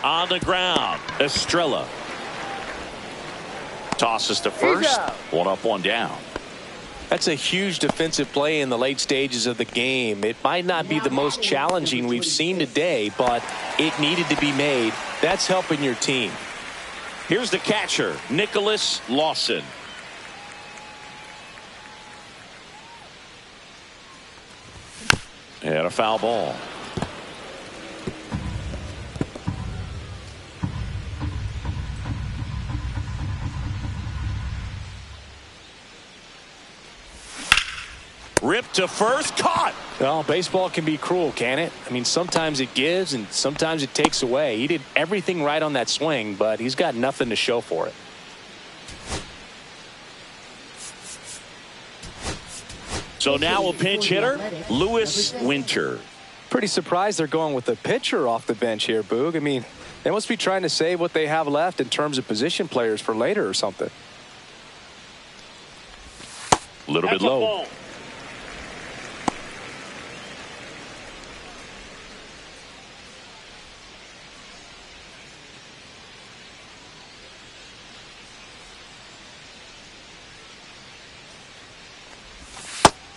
On the ground, Estrella tosses to first. 1 up, 1 down. That's a huge defensive play in the late stages of the game. It might not be the most challenging we've seen today, but it needed to be made. That's helping your team. Here's the catcher, Nicholas Lawson. And a foul ball. Ripped to first, caught. Well, baseball can be cruel, can it? I mean, sometimes it gives and sometimes it takes away. He did everything right on that swing, but he's got nothing to show for it. So now a pinch hitter, Lewis Winter. Pretty surprised they're going with a pitcher off the bench here, Boog. I mean, they must be trying to save what they have left in terms of position players for later or something. A little bit low.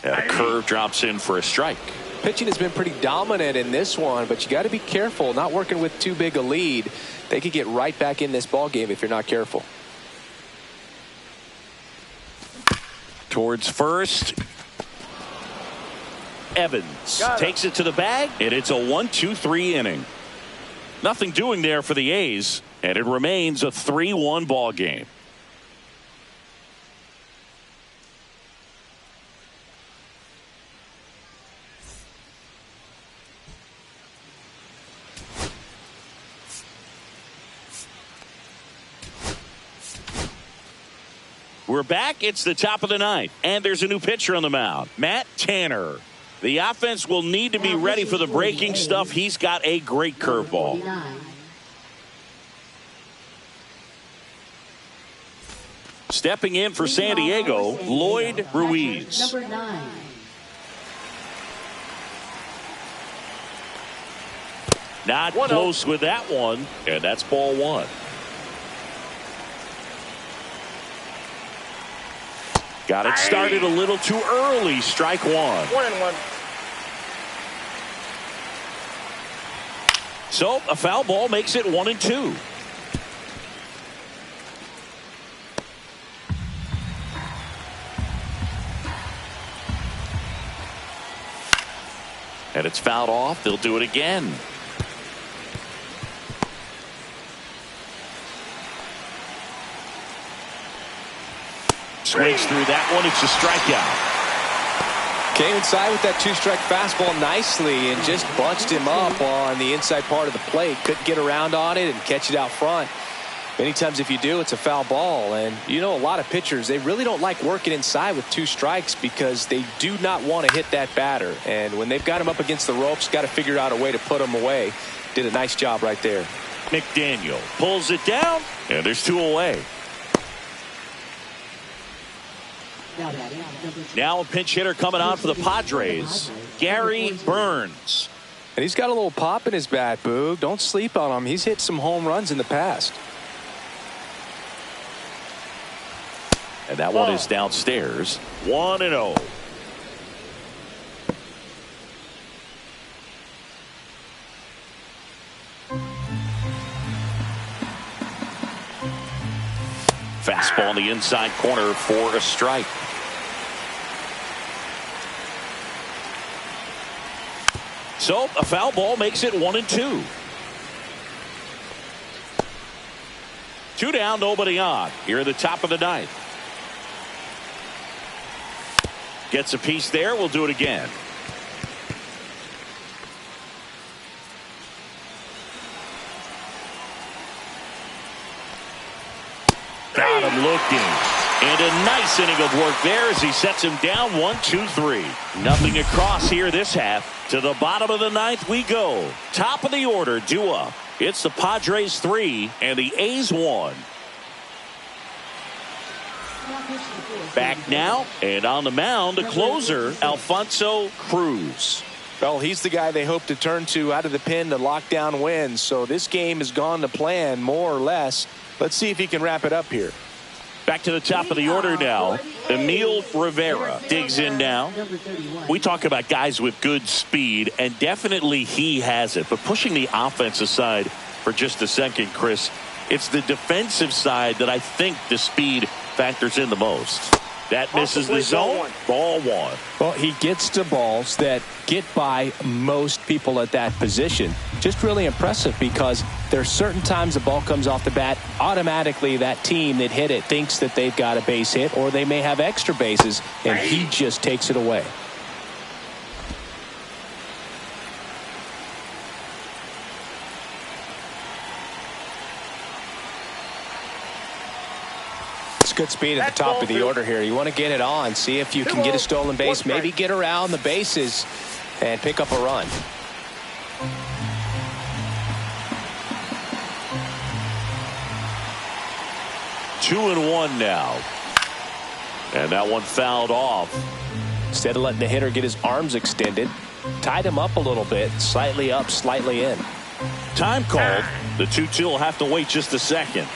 And a curve drops in for a strike. Pitching has been pretty dominant in this one, but you got to be careful. Not working with too big a lead. They could get right back in this ball game if you're not careful. Towards first. Evans takes it to the bag, and it's a 1-2-3 inning. Nothing doing there for the A's, and it remains a 3-1 ball game. We're back. It's the top of the ninth, and there's a new pitcher on the mound, Matt Tanner. The offense will need to be ready for the breaking stuff. He's got a great curveball. Stepping in for San Diego, Lloyd Ruiz. Number 9. Not close with that one, and that's ball one. Got it started a little too early. Strike one. 1-1. So a foul ball makes it 1-2. And it's fouled off. They'll do it again. Swings through that one. It's a strikeout. Came inside with that 2-strike fastball nicely and just bunched him up on the inside part of the plate. Couldn't get around on it and catch it out front. Many times if you do, it's a foul ball. And you know, a lot of pitchers, they really don't like working inside with 2 strikes because they do not want to hit that batter. And when they've got him up against the ropes, got to figure out a way to put him away. Did a nice job right there. McDaniel pulls it down, and there's 2 away. Now a pinch hitter coming on for the Padres, Gary Burns. And he's got a little pop in his bat, Boog. Don't sleep on him. He's hit some home runs in the past. And that one is downstairs. 1-0. Fastball in the inside corner for a strike. So a foul ball makes it 1-2. 2 down, nobody on. Here at the top of the ninth. Gets a piece there. We'll do it again. Got him looking. And a nice inning of work there as he sets him down 1-2-3. Nothing across here this half. To the bottom of the ninth we go. Top of the order due up. It's the Padres 3 and the A's 1. Back now and on the mound the closer, Alfonso Cruz. Well, he's the guy they hope to turn to out of the pen to lock down wins. So this game has gone to plan more or less. Let's see if he can wrap it up here. Back to the top of the order now. Emil Rivera digs in now. We talk about guys with good speed, and definitely he has it. But pushing the offense aside for just a second, Chris, it's the defensive side that I think the speed factors in the most. That misses the zone. Ball one. Well, he gets to balls that get by most people at that position. Just really impressive because there's certain times the ball comes off the bat, automatically that team that hit it thinks that they've got a base hit or they may have extra bases, and he just takes it away. Good speed at the top of the order here. You want to get it on, see if you can get a stolen base, maybe get around the bases and pick up a run. Two and one now. And that one fouled off. Instead of letting the hitter get his arms extended, tied him up a little bit, slightly up, slightly in. Time called. The 2-2 will have to wait just a second.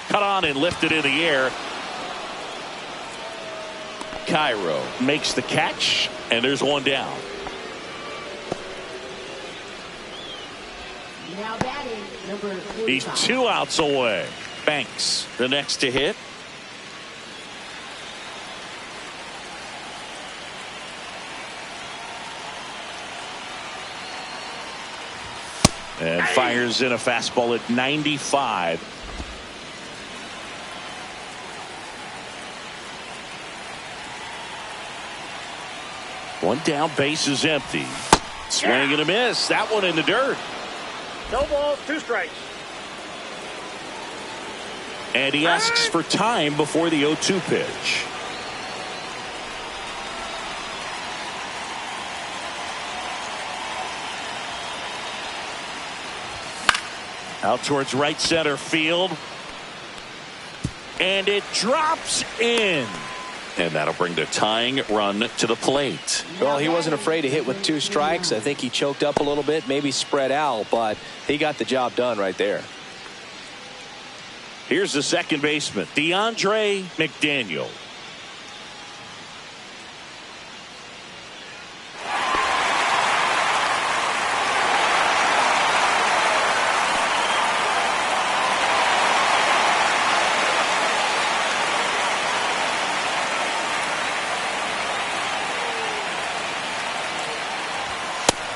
Cut on and lifted in the air. Cairo makes the catch, and there's one down. Now batting, number 45. He's 2 outs away. Banks, the next to hit. And fires in a fastball at 95. One down, base is empty. Swing and a miss. That one in the dirt. No balls, 2 strikes. And he asks for time before the 0-2 pitch. Out towards right center field. And it drops in. And that'll bring the tying run to the plate. Well, he wasn't afraid to hit with 2 strikes. I think he choked up a little bit, maybe spread out, but he got the job done right there. Here's the second baseman, DeAndre McDaniel.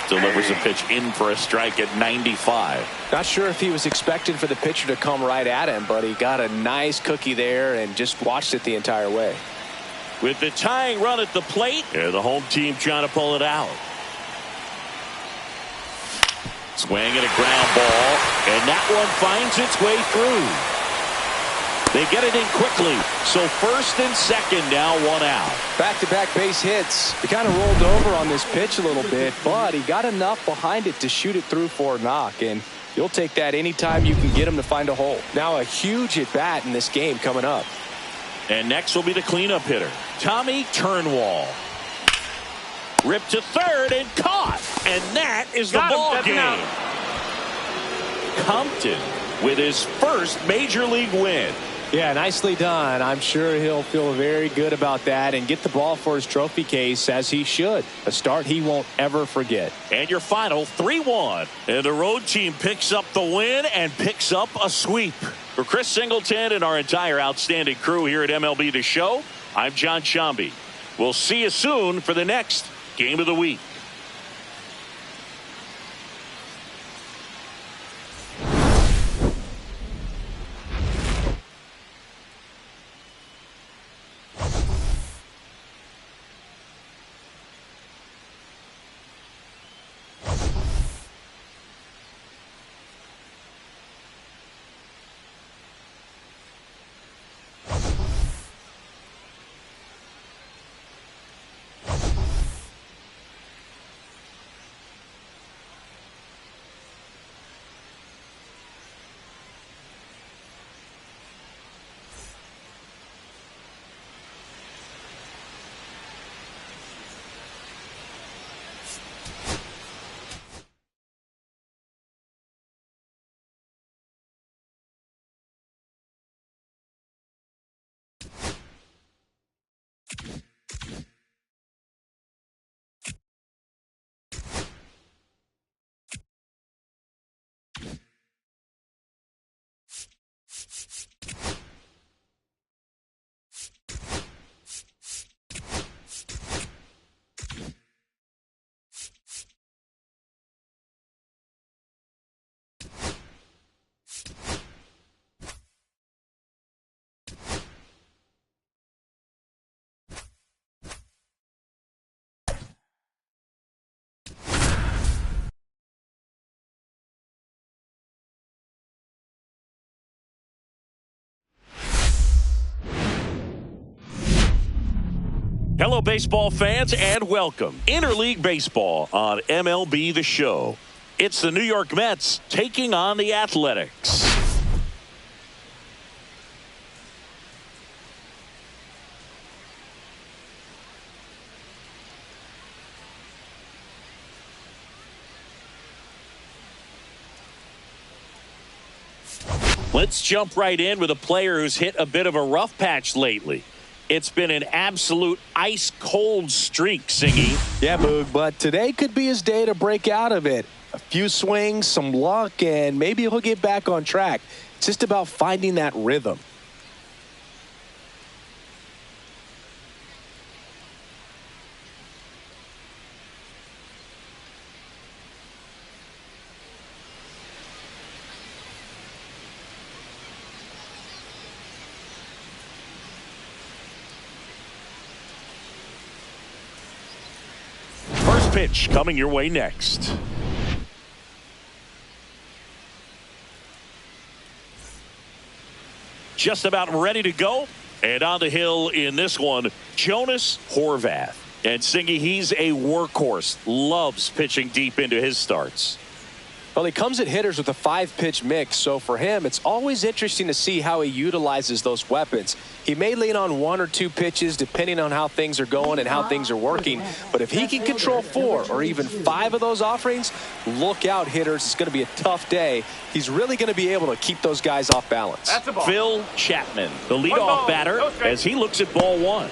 Delivers a pitch in for a strike at 95. Not sure if he was expecting for the pitcher to come right at him, but he got a nice cookie there and just watched it the entire way. With the tying run at the plate, the home team trying to pull it out. Swing and a ground ball, and that one finds its way through. They get it in quickly, so first and second now, 1 out. Back-to-back base hits. He kind of rolled over on this pitch a little bit, but he got enough behind it to shoot it through for a knock, and you'll take that anytime you can get him to find a hole. Now a huge at-bat in this game coming up. And next will be the cleanup hitter, Tommy Turnwall. Ripped to third and caught, and that is the ball game. Compton with his first major league win. Yeah, nicely done. I'm sure he'll feel very good about that and get the ball for his trophy case, as he should. A start he won't ever forget. And your final 3-1. And the road team picks up the win and picks up a sweep. For Chris Singleton and our entire outstanding crew here at MLB The Show, I'm John Shambi. We'll see you soon for the next Game of the Week. Hello, baseball fans, and welcome. Interleague Baseball on MLB The Show. It's the New York Mets taking on the Athletics. Let's jump right in with a player who's hit a bit of a rough patch lately. It's been an absolute ice-cold streak, Singy. Yeah, Boog, but today could be his day to break out of it. A few swings, some luck, and maybe he'll get back on track. It's just about finding that rhythm. Pitch coming your way next. Just about ready to go. And on the hill in this one, Jonas Horvath. And Singy, he's a workhorse. Loves pitching deep into his starts. Well, he comes at hitters with a 5-pitch mix, so for him, it's always interesting to see how he utilizes those weapons. He may lean on 1 or 2 pitches depending on how things are going and how things are working, but if he can control 4 or even 5 of those offerings, look out, hitters. It's going to be a tough day. He's really going to be able to keep those guys off balance. Phil Chapman, the leadoff batter, as he looks at ball 1.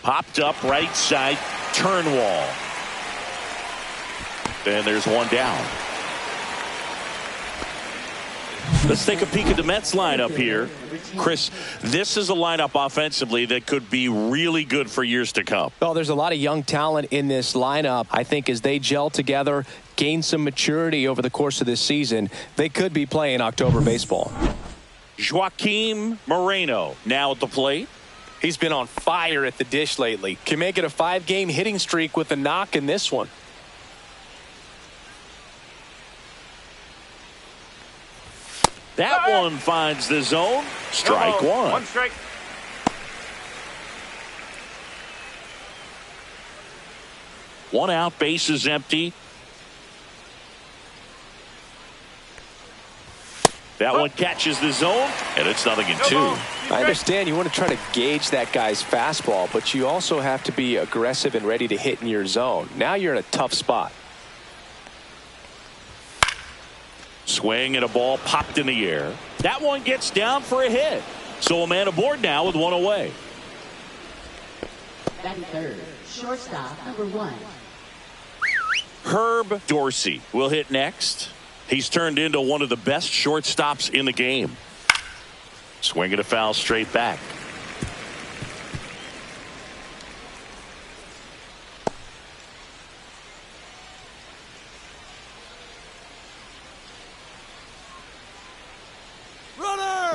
Popped up right side, turn wall. And there's one down. Let's take a peek at the Mets lineup here. Chris, this is a lineup offensively that could be really good for years to come. Well, there's a lot of young talent in this lineup. I think as they gel together, gain some maturity over the course of this season, they could be playing October baseball. Joaquim Moreno now at the plate. He's been on fire at the dish lately. Can make it a 5-game hitting streak with a knock in this one. That one finds the zone. Strike one. One strike. One out, base is empty. That one catches the zone, and it's 0-2. I understand you want to try to gauge that guy's fastball, but you also have to be aggressive and ready to hit in your zone. Now you're in a tough spot. Swing and a ball popped in the air. That one gets down for a hit. So a man aboard now with one away. Batting third, shortstop number 1. Herb Dorsey will hit next. He's turned into one of the best shortstops in the game. Swinging a foul straight back.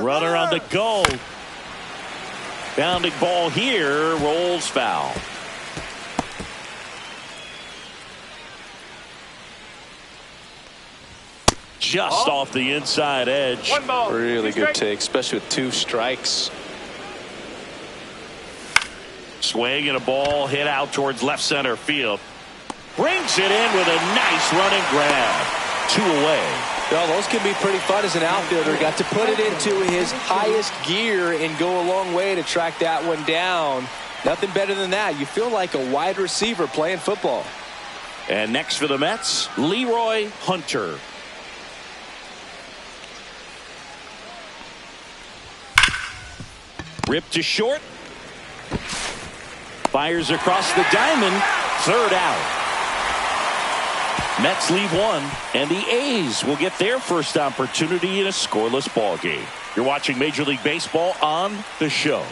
Runner on the go. Bounding ball here, rolls foul. Just off the inside edge. One ball. Really good take, especially with 2 strikes. Swing and a ball hit out towards left center field. Brings it in with a nice running grab. 2 away. Well, those can be pretty fun as an outfielder. Got to put it into his highest gear and go a long way to track that one down. Nothing better than that. You feel like a wide receiver playing football. And next for the Mets, Leroy Hunter. Ripped to short. Fires across the diamond. 3rd out. Mets leave 1, and the A's will get their first opportunity in a scoreless ball game. You're watching Major League Baseball on The Show.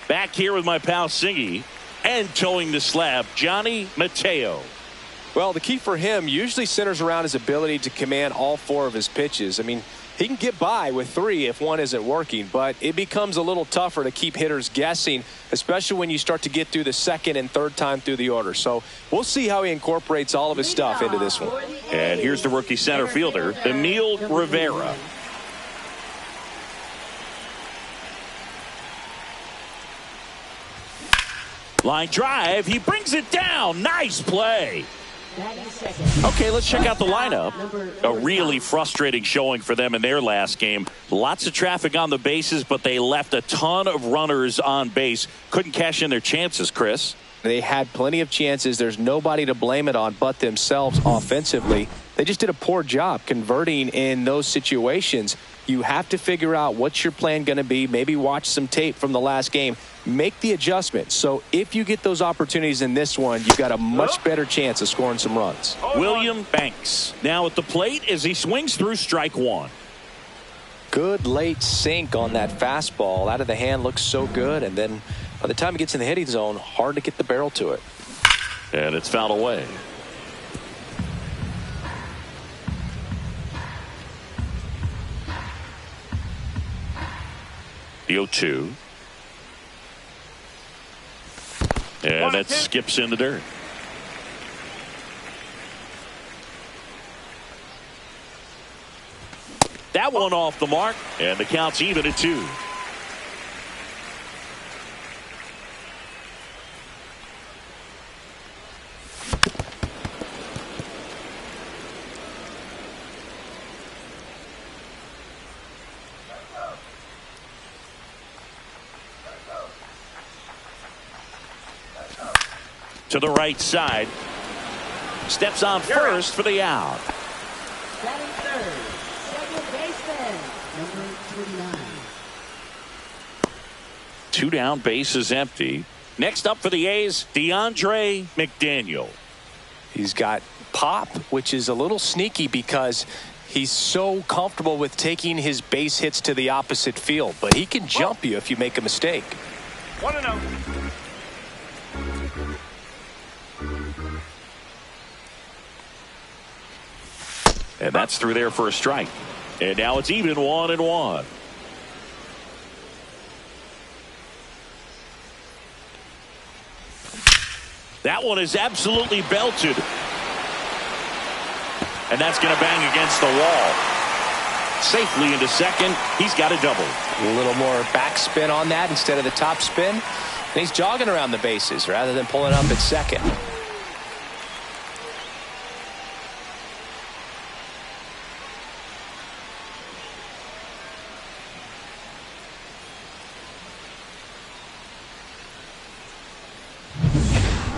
Back here with my pal Singy, and towing the slab, Johnny Mateo. Well, the key for him usually centers around his ability to command all 4 of his pitches. I mean, he can get by with 3 if one isn't working, but it becomes a little tougher to keep hitters guessing, especially when you start to get through the 2nd and 3rd time through the order. So we'll see how he incorporates all of his stuff into this one. And here's the rookie center fielder, Emil Rivera. Line drive, he brings it down. Nice play. Okay, let's check out the lineup. A really frustrating showing for them in their last game. Lots of traffic on the bases, but they left a ton of runners on base. Couldn't cash in their chances, Chris. They had plenty of chances. There's nobody to blame it on but themselves offensively. They just did a poor job converting in those situations. You have to figure out what's your plan going to be. Maybe watch some tape from the last game. Make the adjustment. So if you get those opportunities in this one, you've got a much better chance of scoring some runs. William Banks now at the plate as he swings through strike one. Good late sink on that fastball. Out of the hand, looks so good. And then by the time it gets in the hitting zone, hard to get the barrel to it. And it's fouled away. The 0-2. And that skips in the dirt. That one off the mark, and the count's even at 2. To the right side. Steps on first for the out. Batting third, second baseman, number 29. 2 down, base is empty. Next up for the A's, DeAndre McDaniel. He's got pop, which is a little sneaky because he's so comfortable with taking his base hits to the opposite field. But he can jump you if you make a mistake. 1-0. And that's through there for a strike. And now it's even 1-1. That one is absolutely belted. And that's going to bang against the wall. Safely into second. He's got a double. A little more backspin on that instead of the top spin. And he's jogging around the bases rather than pulling up at second.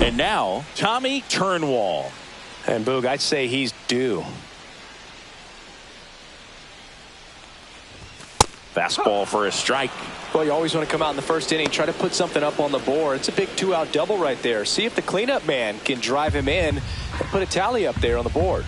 And now, Tommy Turnwall. And Boog, I'd say he's due. Fastball for a strike. Well, you always want to come out in the first inning, try to put something up on the board. It's a big 2-out double right there. See if the cleanup man can drive him in and put a tally up there on the board.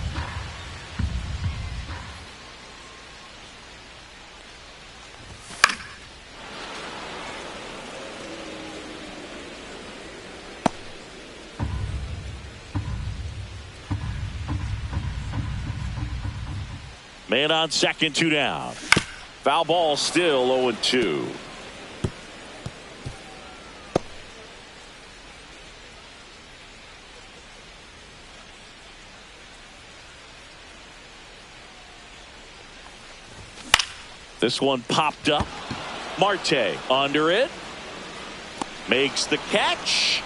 Man on second, 2 down. Foul ball still 0-2. This one popped up. Marte under it. Makes the catch.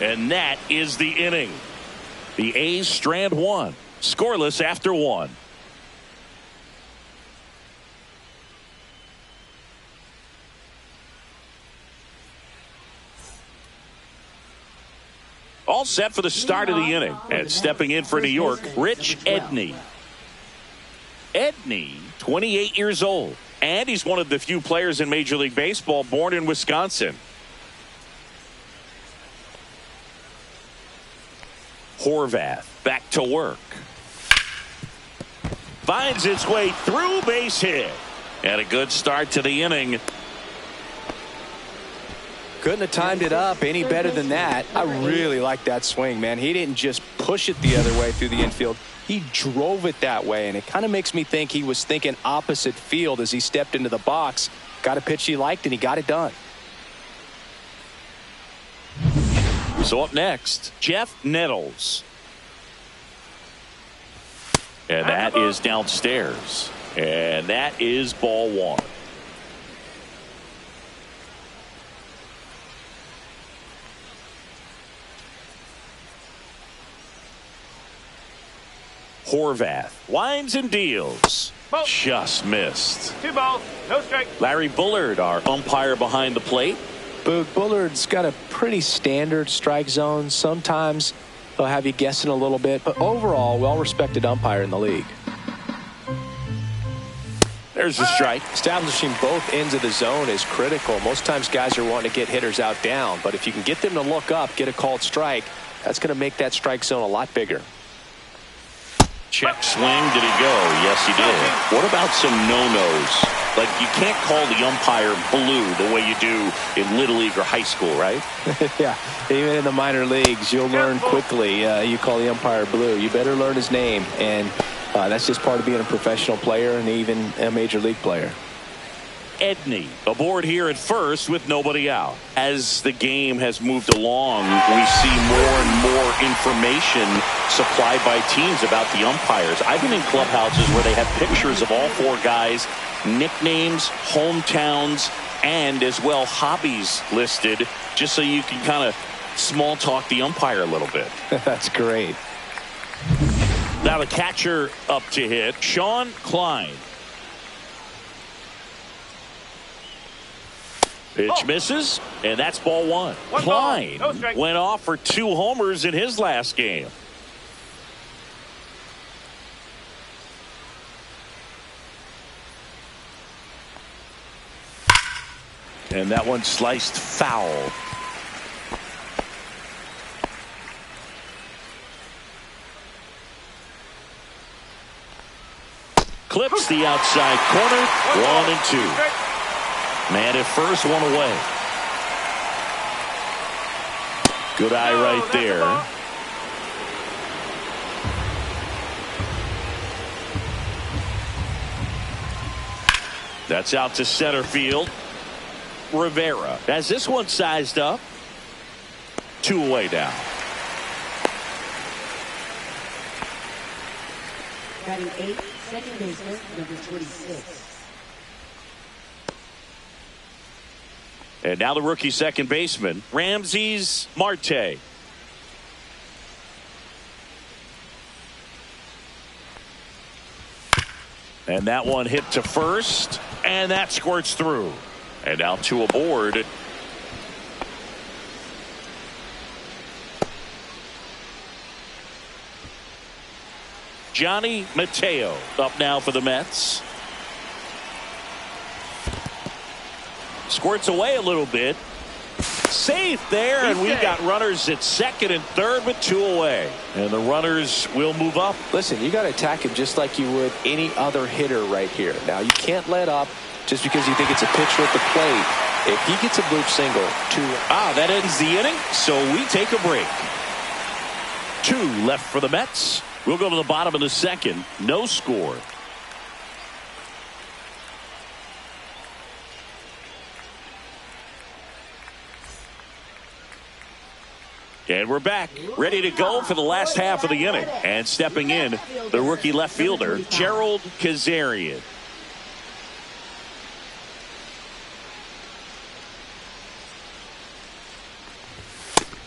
And that is the inning. The A's strand 1. Scoreless after 1. All set for the start of the inning. And stepping in for New York, Rich Edney. Edney, 28 years old. And he's one of the few players in Major League Baseball born in Wisconsin. Horvath back to work. Finds its way through, base hit. And a good start to the inning. Couldn't have timed it up any better than that. I really like that swing, man. He didn't just push it the other way through the infield. He drove it that way, and it kind of makes me think he was thinking opposite field as he stepped into the box. Got a pitch he liked, and he got it done. So up next, Jeff Nettles. And that is downstairs. And that is ball 1. Horvath winds and deals. Just missed. 2 balls, no strike. Larry Bullard, our umpire behind the plate. Boog, Bullard's got a pretty standard strike zone. Sometimes he'll have you guessing a little bit, but overall, well-respected umpire in the league. There's the strike. Establishing both ends of the zone is critical. Most times guys are wanting to get hitters out down, but if you can get them to look up, get a called strike, that's going to make that strike zone a lot bigger. Check swing. Did he go? Yes, he did. What about some no-nos? Like, you can't call the umpire blue the way you do in Little League or high school, right? Yeah, even in the minor leagues, you'll learn quickly. You call the umpire blue. You better learn his name, and that's just part of being a professional player and even a major league player. Edney aboard here at first with nobody out. As the game has moved along, we see more and more information supplied by teams about the umpires. I've been in clubhouses where they have pictures of all four guys, nicknames, hometowns, and as well hobbies listed, just so you can kind of small talk the umpire a little bit. That's great. Now the catcher up to hit, Sean Klein. Pitch misses, and that's ball one. Klein went off for 2 homers in his last game. And that one sliced foul. Clips the outside corner, 1 and 2. Man at first, 1 away. Good eye right there. That's out to center field. Rivera has this one sized up. 2 away now. Batting 8, second baseman, number 26. And now the rookie second baseman, Ramses Marte. And that one hit to first, and that squirts through. And now 2 aboard. Johnny Mateo up now for the Mets. Squirts away a little bit. Safe there, and we've got runners at second and third with 2 away. And the runners will move up. Listen, you got to attack him just like you would any other hitter right here. Now, you can't let up just because you think it's a pitcher at the plate. If he gets a bloop single, 2. That ends the inning, so we take a break. 2 left for the Mets. We'll go to the bottom of the second. No score. And we're back, ready to go for the last half of the inning. And stepping in, the rookie left fielder, Gerald Kazarian.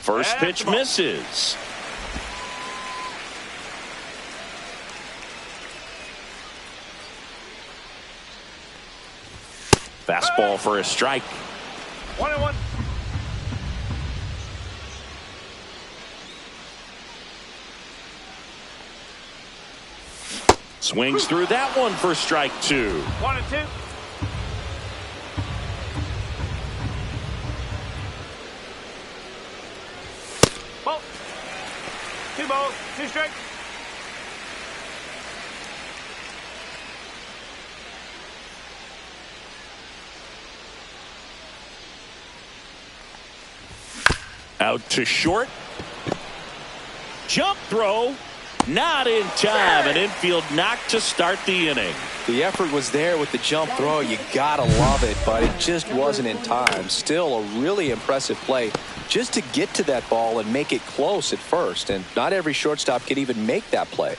First pitch misses. Fastball for a strike. 1-1. Swings through that one for strike 2. 1 and 2. Ball. 2 balls, 2 strikes. Out to short. Jump throw. Not in time. An infield knock to start the inning. The effort was there with the jump throw. You gotta love it, but it just wasn't in time. Still a really impressive play just to get to that ball and make it close at first. And not every shortstop can even make that play.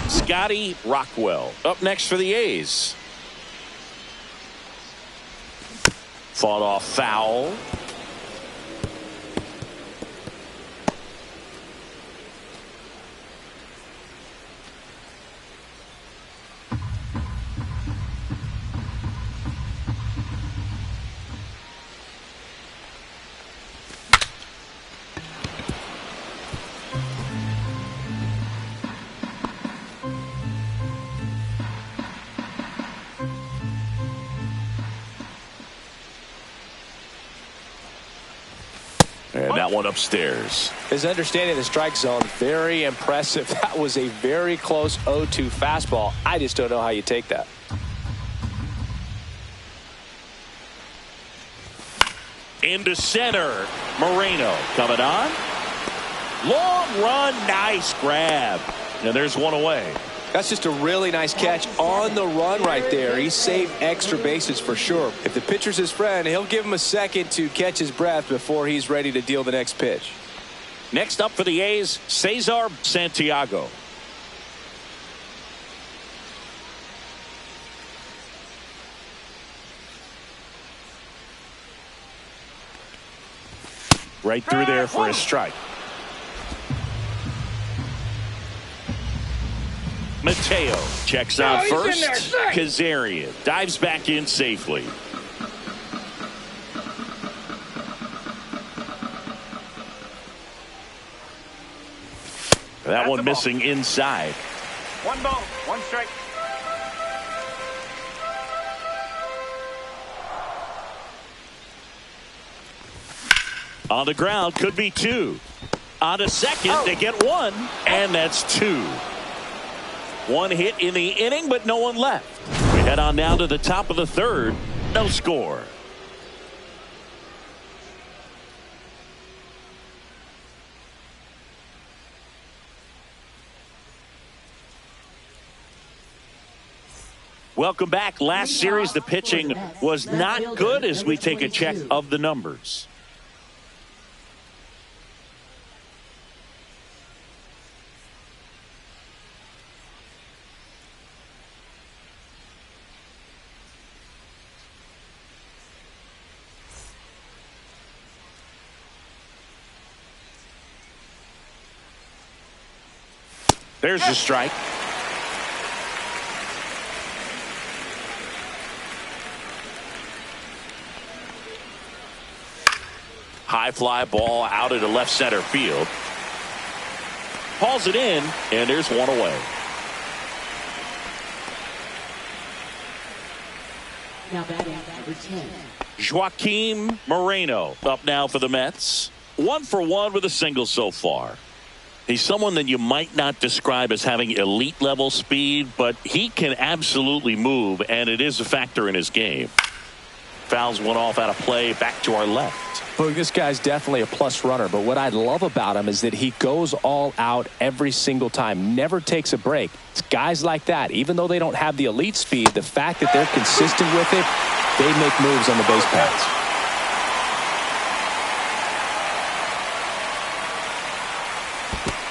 Scotty Rockwell up next for the A's. Fought off foul. one upstairs. His understanding of the strike zone, very impressive. That was a very close 0-2 fastball. I just don't know how you take that. Into center. Moreno coming on. Long run. Nice grab. And there's one away. That's just a really nice catch on the run right there. He saved extra bases for sure. If the pitcher's his friend, he'll give him a second to catch his breath before he's ready to deal the next pitch. Next up for the A's, Cesar Santiago. Right through there for a strike. Mateo checks out first. Kazarian dives back in safely. That one missing inside. 1 ball, 1 strike. On the ground, could be 2. On a second, they get 1, and that's 2. 1 hit in the inning, but no one left. We head on down to the top of the 3rd. No score. Welcome back. Last series, the pitching was not good as we take a check of the numbers. There's the strike. High fly ball out into left center field. Hauls it in, and there's one away. Now batting number 10. Joaquim Moreno up now for the Mets. 1 for 1 with a single so far. He's someone that you might not describe as having elite level speed, but he can absolutely move, and it is a factor in his game. Fouls one off out of play, back to our left. Look, this guy's definitely a plus runner, but what I love about him is that he goes all out every single time, never takes a break. It's guys like that, even though they don't have the elite speed, the fact that they're consistent with it, they make moves on the base paths.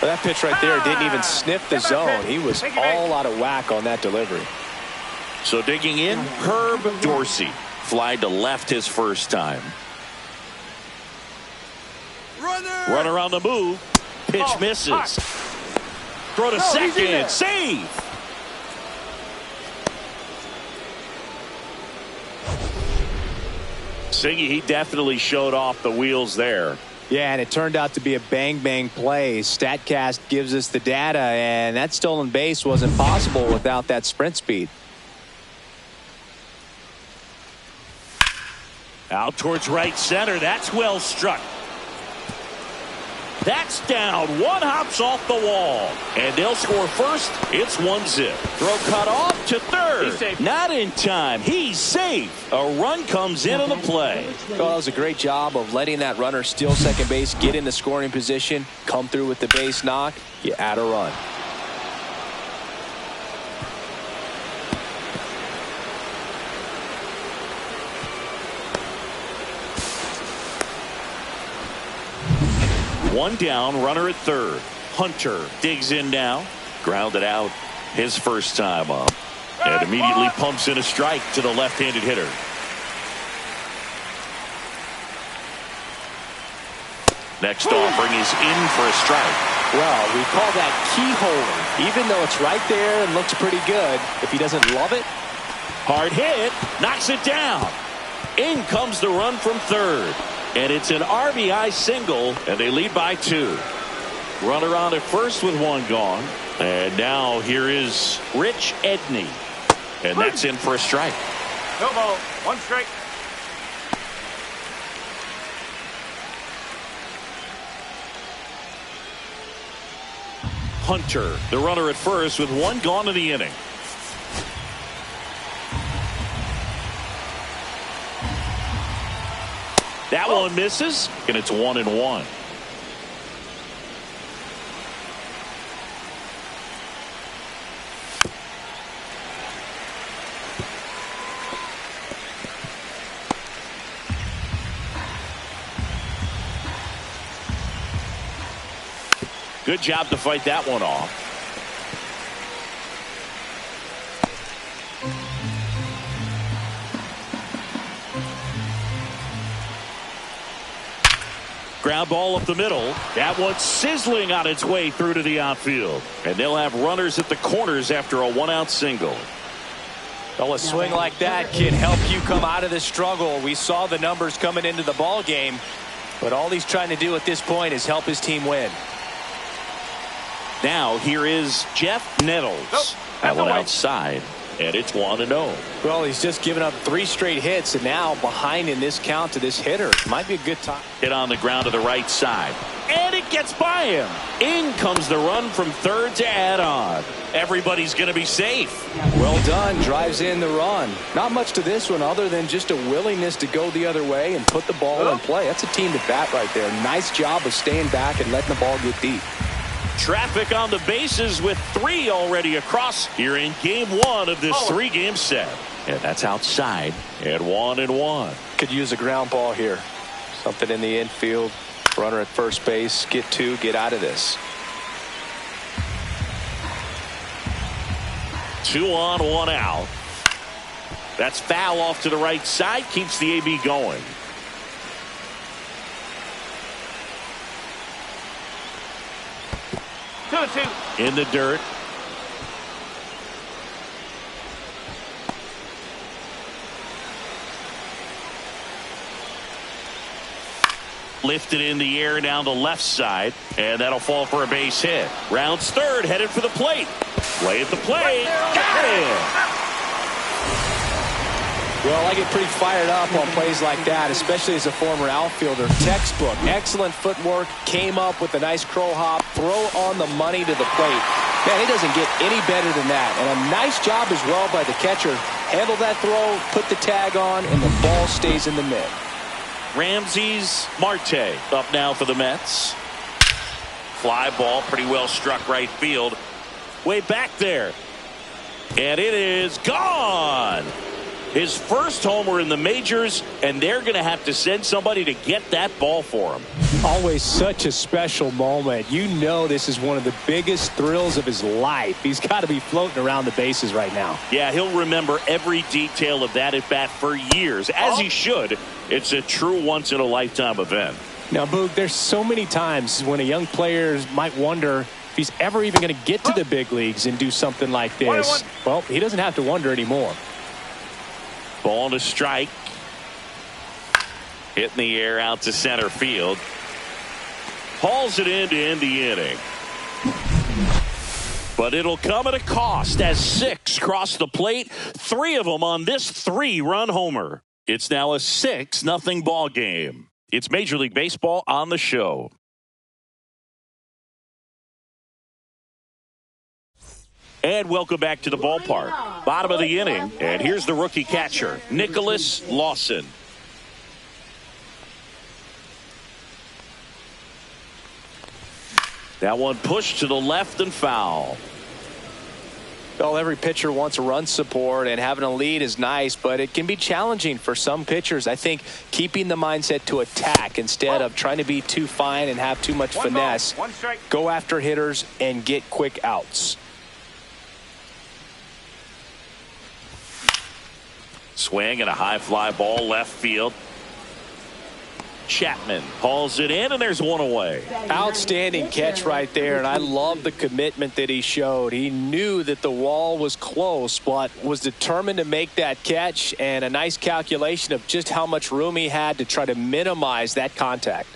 That pitch right there didn't even sniff the zone. He was all out of whack on that delivery. So digging in, Herb Dorsey. Fly to left his first time. Runner on the move. Pitch misses. Throw to second. Save. Siggy, he definitely showed off the wheels there. Yeah, and it turned out to be a bang-bang play. StatCast gives us the data, and that stolen base wasn't possible without that sprint speed. Out towards right center. That's well struck. That's down. One hops off the wall. And they'll score first. It's 1-0. Throw cut off to third. Not in time. He's safe. A run comes into the play. Well, that was a great job of letting that runner steal second base, get in the scoring position, come through with the base knock. You add a run. One down, runner at third. Hunter digs in now. Grounded out his first time up. And immediately pumps in a strike to the left-handed hitter. Next offering is in for a strike. Well, we call that keyhole. Even though it's right there and looks pretty good, if he doesn't love it. Hard hit. Knocks it down. In comes the run from third. And it's an RBI single, and they lead by 2. Runner on at first with one gone. And now here is Rich Edney. And that's in for a strike. No ball, 1 strike. Hunter, the runner at first with one gone in the inning. That one misses, and it's 1-1. Good job to fight that one off. Ground ball up the middle. That one's sizzling on its way through to the outfield. And they'll have runners at the corners after a one-out single. Well, a swing like that can help you come out of the struggle. We saw the numbers coming into the ball game, but all he's trying to do at this point is help his team win. Now here is Jeff Nettles. That one outside, and it's 1-0. Well, he's just given up 3 straight hits, and now behind in this count to this hitter. Might be a good time. Hit on the ground to the right side, and it gets by him. In comes the run from third to add on. Everybody's going to be safe. Well done. Drives in the run. Not much to this one other than just a willingness to go the other way and put the ball in play. That's a team to bat right there. Nice job of staying back and letting the ball get deep. Traffic on the bases with 3 already across here in game 1 of this 3-game set. And that's outside at 1-1. Could use a ground ball here. Something in the infield. Runner at first base. Get 2. Get out of this. 2 on, 1 out. That's foul off to the right side. Keeps the AB going. In the dirt. Lifted in the air down the left side, and that'll fall for a base hit. Rounds third, headed for the plate. Play at the plate. Got it! Well, I get pretty fired up on plays like that, especially as a former outfielder. Textbook. Excellent footwork. Came up with a nice crow hop. Throw on the money to the plate. Man, it doesn't get any better than that. And a nice job as well by the catcher. Handle that throw, put the tag on, and the ball stays in the mitt. Ramses Marte up now for the Mets. Fly ball, pretty well struck right field. Way back there. And it is gone. His first homer in the majors, and they're going to have to send somebody to get that ball for him. Always such a special moment. You know this is one of the biggest thrills of his life. He's got to be floating around the bases right now. Yeah, he'll remember every detail of that at-bat for years, as he should. It's a true once-in-a-lifetime event. Now, Boog, there's so many times when a young player might wonder if he's ever even going to get to the big leagues and do something like this. Well, he doesn't have to wonder anymore. Ball to strike. Hit in the air out to center field. Hauls it in to end the inning. But it'll come at a cost as 6 cross the plate. 3 of them on this 3-run homer. It's now a 6-0 ball game. It's Major League Baseball on the show. And welcome back to the ballpark. Bottom of the inning. And here's the rookie catcher, Nicholas Lawson. That one pushed to the left and foul. Well, every pitcher wants run support, and having a lead is nice, but it can be challenging for some pitchers. I think keeping the mindset to attack instead of trying to be too fine and have too much finesse. Go after hitters and get quick outs. Swing and a high fly ball left field. Chapman hauls it in, and there's one away. Outstanding catch right there, and I love the commitment that he showed. He knew that the wall was close, but was determined to make that catch, and a nice calculation of just how much room he had to try to minimize that contact.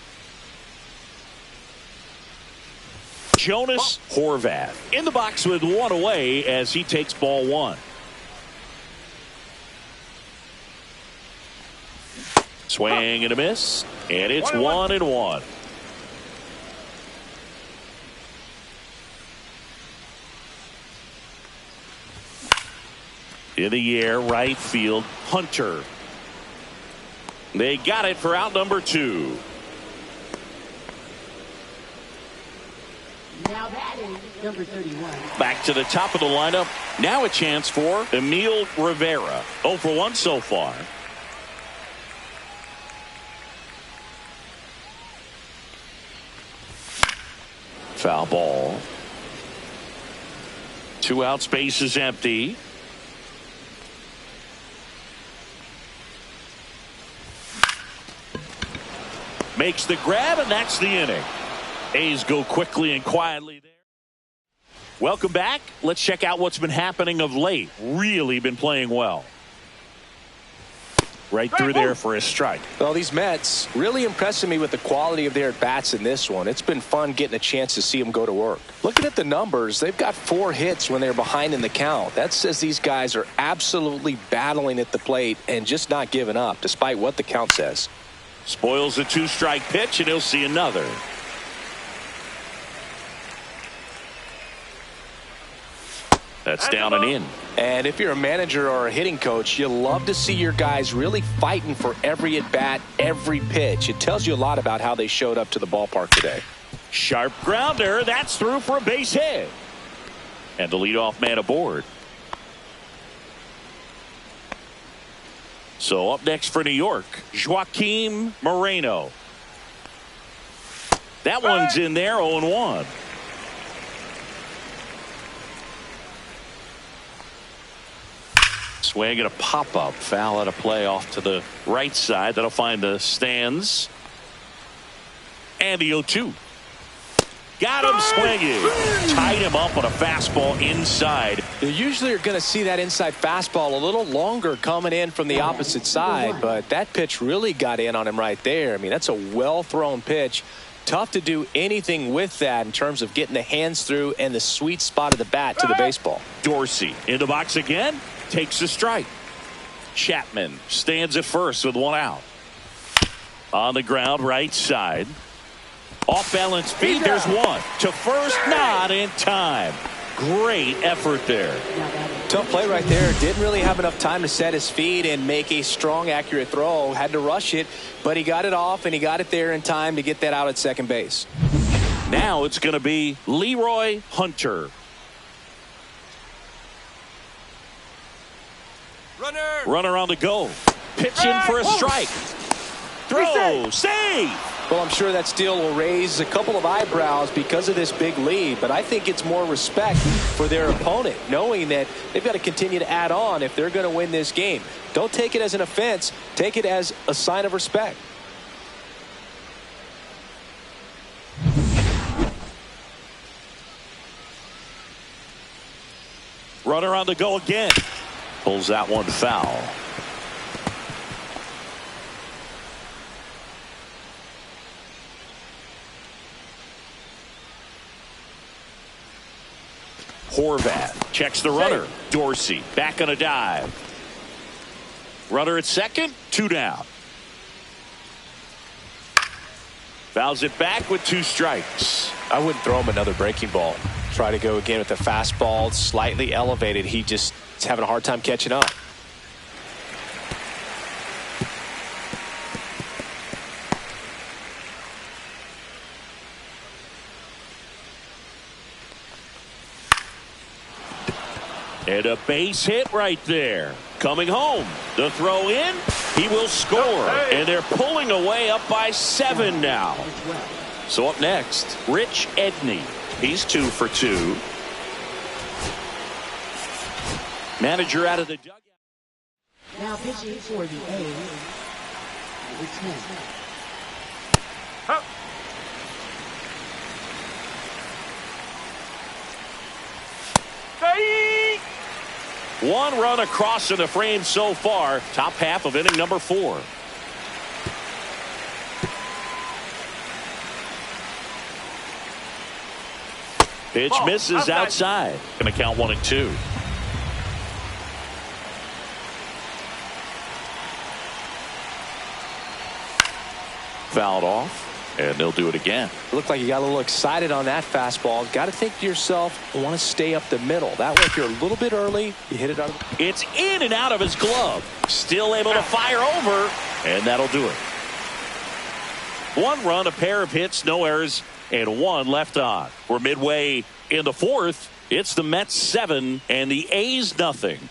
Jonas Horvath in the box with one away as he takes ball 1. Swing and a miss, and it's 1-1. In the air, right field, Hunter. They got it for out number 2. Now batting, number 31. Back to the top of the lineup. Now a chance for Emil Rivera. 0 for 1 so far. Foul ball. 2 outs, base is empty. Makes the grab, and that's the inning. A's go quickly and quietly there. Welcome back. Let's check out what's been happening of late. Really been playing well. Right through there for a strike. Well, these Mets really impressing me with the quality of their at-bats in this one. It's been fun getting a chance to see them go to work. Looking at the numbers, they've got 4 hits when they're behind in the count. That says these guys are absolutely battling at the plate and just not giving up, despite what the count says. Spoils a 2-strike pitch, and he'll see another. That's down and in. And if you're a manager or a hitting coach, you love to see your guys really fighting for every at-bat, every pitch. It tells you a lot about how they showed up to the ballpark today. Sharp grounder. That's through for a base hit. And the leadoff man aboard. So up next for New York, Joaquim Moreno. That one's in there, 0-1. Swing and a pop-up. Foul out of play off to the right side. That'll find the stands. And the 0-2. Got him swinging. Tied him up on a fastball inside. You usually are going to see that inside fastball a little longer coming in from the opposite side, but that pitch really got in on him right there. I mean, that's a well-thrown pitch. Tough to do anything with that in terms of getting the hands through and the sweet spot of the bat to the baseball. Dorsey in the box again. Takes the strike. Chapman stands at first with 1 out. On the ground, right side. Off balance feed. There's 1 to first. Not in time. Great effort there. Tough play right there. Didn't really have enough time to set his feet and make a strong, accurate throw. Had to rush it, but he got it off and he got it there in time to get that out at second base. Now it's going to be Leroy Hunter. Runner on the go. Pitching for a strike. Throw. Save. Well, I'm sure that steal will raise a couple of eyebrows because of this big lead, but I think it's more respect for their opponent, knowing that they've got to continue to add on if they're going to win this game. Don't take it as an offense. Take it as a sign of respect. Runner on the go again. Pulls that one foul. Horvat checks the runner. Dorsey back on a dive. Runner at second. 2 down. Fouls it back with 2 strikes. I wouldn't throw him another breaking ball. Try to go again with the fastball slightly elevated. He just is having a hard time catching up. And a base hit right there. Coming home. The throw in. He will score. And they're pulling away up by 7 now. So up next, Rich Edney. He's 2 for 2. Manager out of the dugout. Now pitching for the A's, number 10. One run across in the frame so far. Top half of inning number 4. Pitch misses outside. Going to count 1-2. Fouled off. And they'll do it again. Looked like you got a little excited on that fastball. Got to think to yourself, I want to stay up the middle. That way, if you're a little bit early, you hit it out. It's in and out of his glove. Still able to fire over, and that'll do it. 1 run, a pair of hits, no errors, and 1 left on. We're midway in the 4th. It's the Mets 7 and the A's nothing.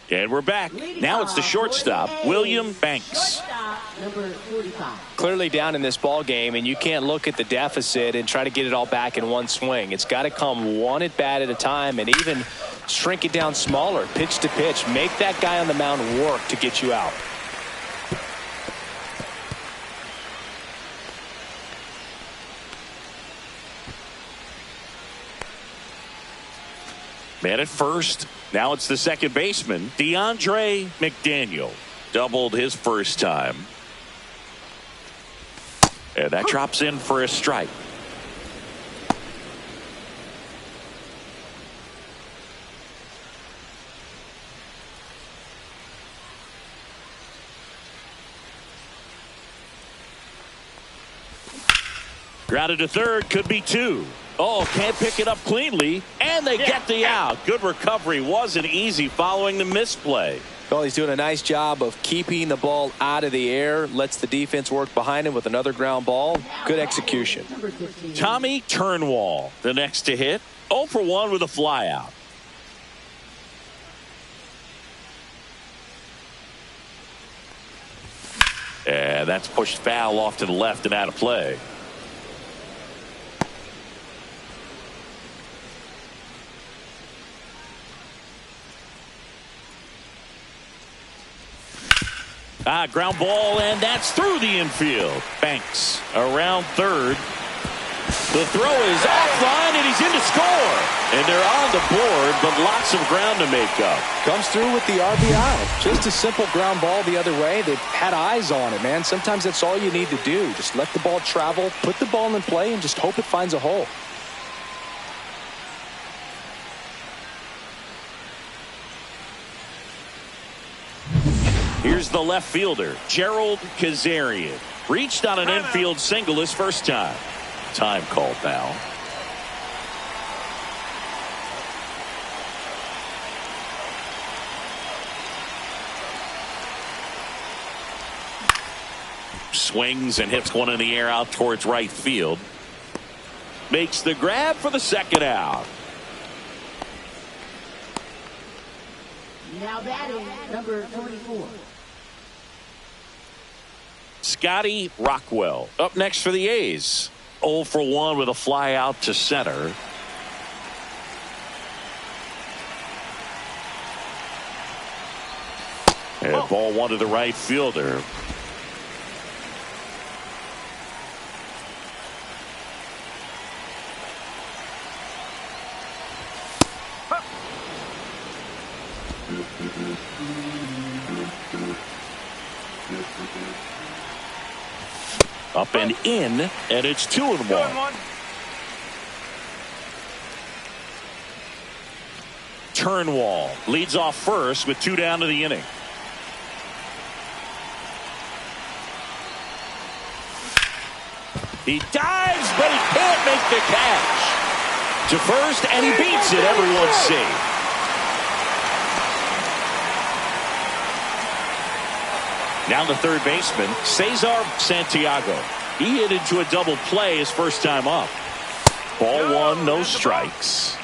And we're back. Now it's the shortstop, William Banks. Number 45. Clearly down in this ball game, and you can't look at the deficit and try to get it all back in one swing. It's got to come one at bat at a time, and even shrink it down smaller, pitch to pitch. Make that guy on the mound work to get you out. Man at first. Now it's the second baseman, DeAndre McDaniel. Doubled his first time. And that drops in for a strike. Grounded to third, could be 2. Oh, can't pick it up cleanly, and they get the out. Good recovery. Wasn't easy following the misplay. Well, he's doing a nice job of keeping the ball out of the air. Lets the defense work behind him with another ground ball. Good execution. Tommy Turnwall, the next to hit. 0 for 1 with a flyout. And that's pushed foul off to the left and out of play. Ground ball, and that's through the infield. Banks around third. The throw is offline, and he's in to score. And they're on the board, but lots of ground to make up. Comes through with the RBI. Just a simple ground ball the other way. They've had eyes on it, man. Sometimes that's all you need to do. Just let the ball travel, put the ball in play, and just hope it finds a hole. Here's the left fielder, Gerald Kazarian. Reached on an infield single his first time. Time called now. Swings and hits one in the air out towards right field. Makes the grab for the second out. Now batting, number 24. Scotty Rockwell up next for the A's. 0 for 1 with a fly out to center. And ball 1 to the right fielder. Up and in, and it's 2-1. Turnwall leads off first with 2 down to the inning. He dives, but he can't make the catch. To first, and he beats it. Everyone's safe. Now the third baseman, Cesar Santiago. He hit into a double play his first time up. Ball 1, no strikes.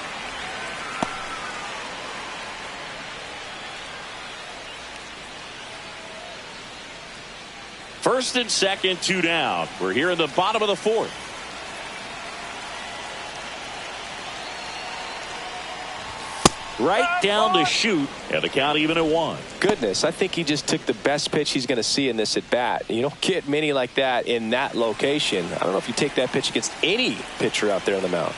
First and second, 2 down. We're here in the bottom of the 4th. Right down the chute, and the count even at 1. Goodness, I think he just took the best pitch he's going to see in this at bat. You don't get many like that in that location. I don't know if you take that pitch against any pitcher out there on the mound.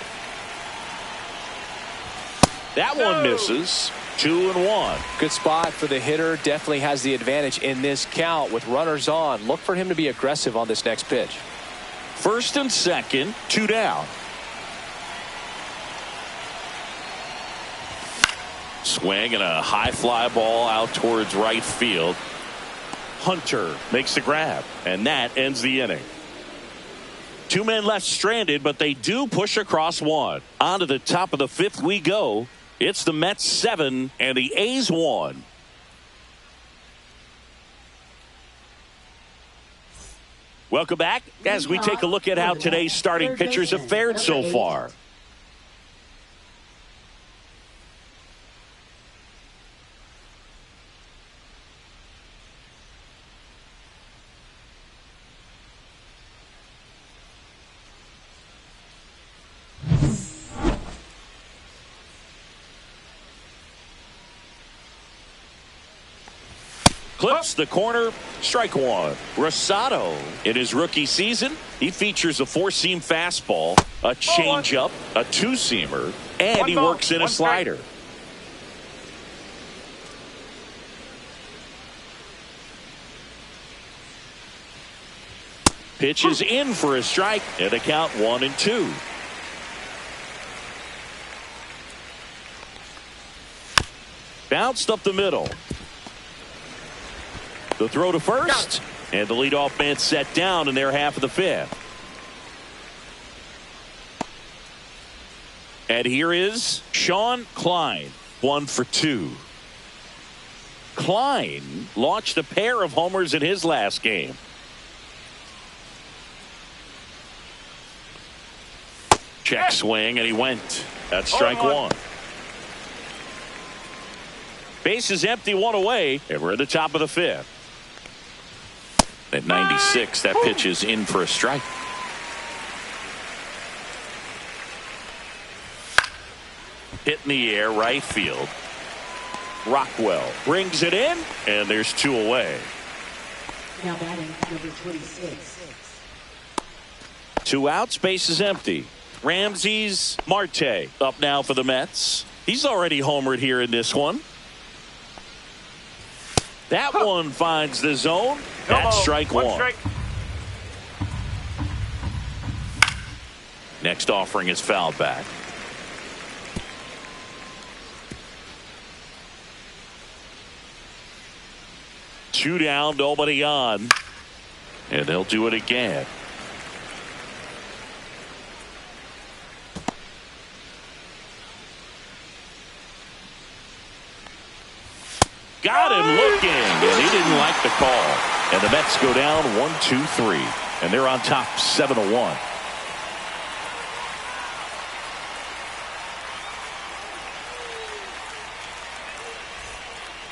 That one misses. 2-1. Good spot for the hitter. Definitely has the advantage in this count with runners on. Look for him to be aggressive on this next pitch. First and second, 2 down. Swing and a high fly ball out towards right field. Hunter makes the grab, and that ends the inning. 2 men left stranded, but they do push across one. On to the top of the 5th we go. It's the Mets 7 and the A's 1. Welcome back as we take a look at how today's starting pitchers have fared so far. Clips the corner, strike one. Rosado, in his rookie season, he features a 4-seam fastball, a changeup, a 2-seamer, and he works in a slider. Pitches in for a strike, and a count 1-2. Bounced up the middle. The throw to first, and the leadoff man set down in their half of the 5th. And here is Sean Klein, 1 for 2. Klein launched a pair of homers in his last game. Check swing, and he went. That's strike one. Base is empty, 1 away, and we're at the top of the 5th. At 96, that pitch is in for a strike. Hit in the air, right field. Rockwell brings it in, and there's 2 away. Now batting number 26. 2 outs, base is empty. Ramses Marte up now for the Mets. He's already homered here in this one. That one finds the zone. That's strike one. Strike. Next offering is fouled back. Two down, nobody on. And they'll do it again. Got him looking, and he didn't like the call. And the Mets go down 1-2-3, and they're on top 7-1.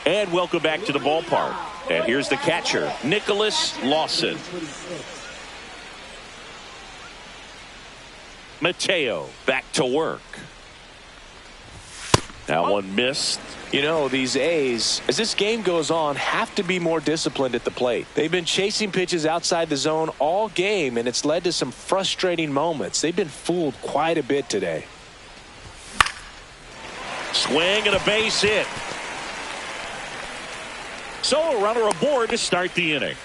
And welcome back to the ballpark. And here's the catcher, Nicholas Lawson. Mateo back to work. That one missed. You know, these A's, as this game goes on, have to be more disciplined at the plate. They've been chasing pitches outside the zone all game, and it's led to some frustrating moments. They've been fooled quite a bit today. Swing and a base hit. So a runner aboard to start the inning.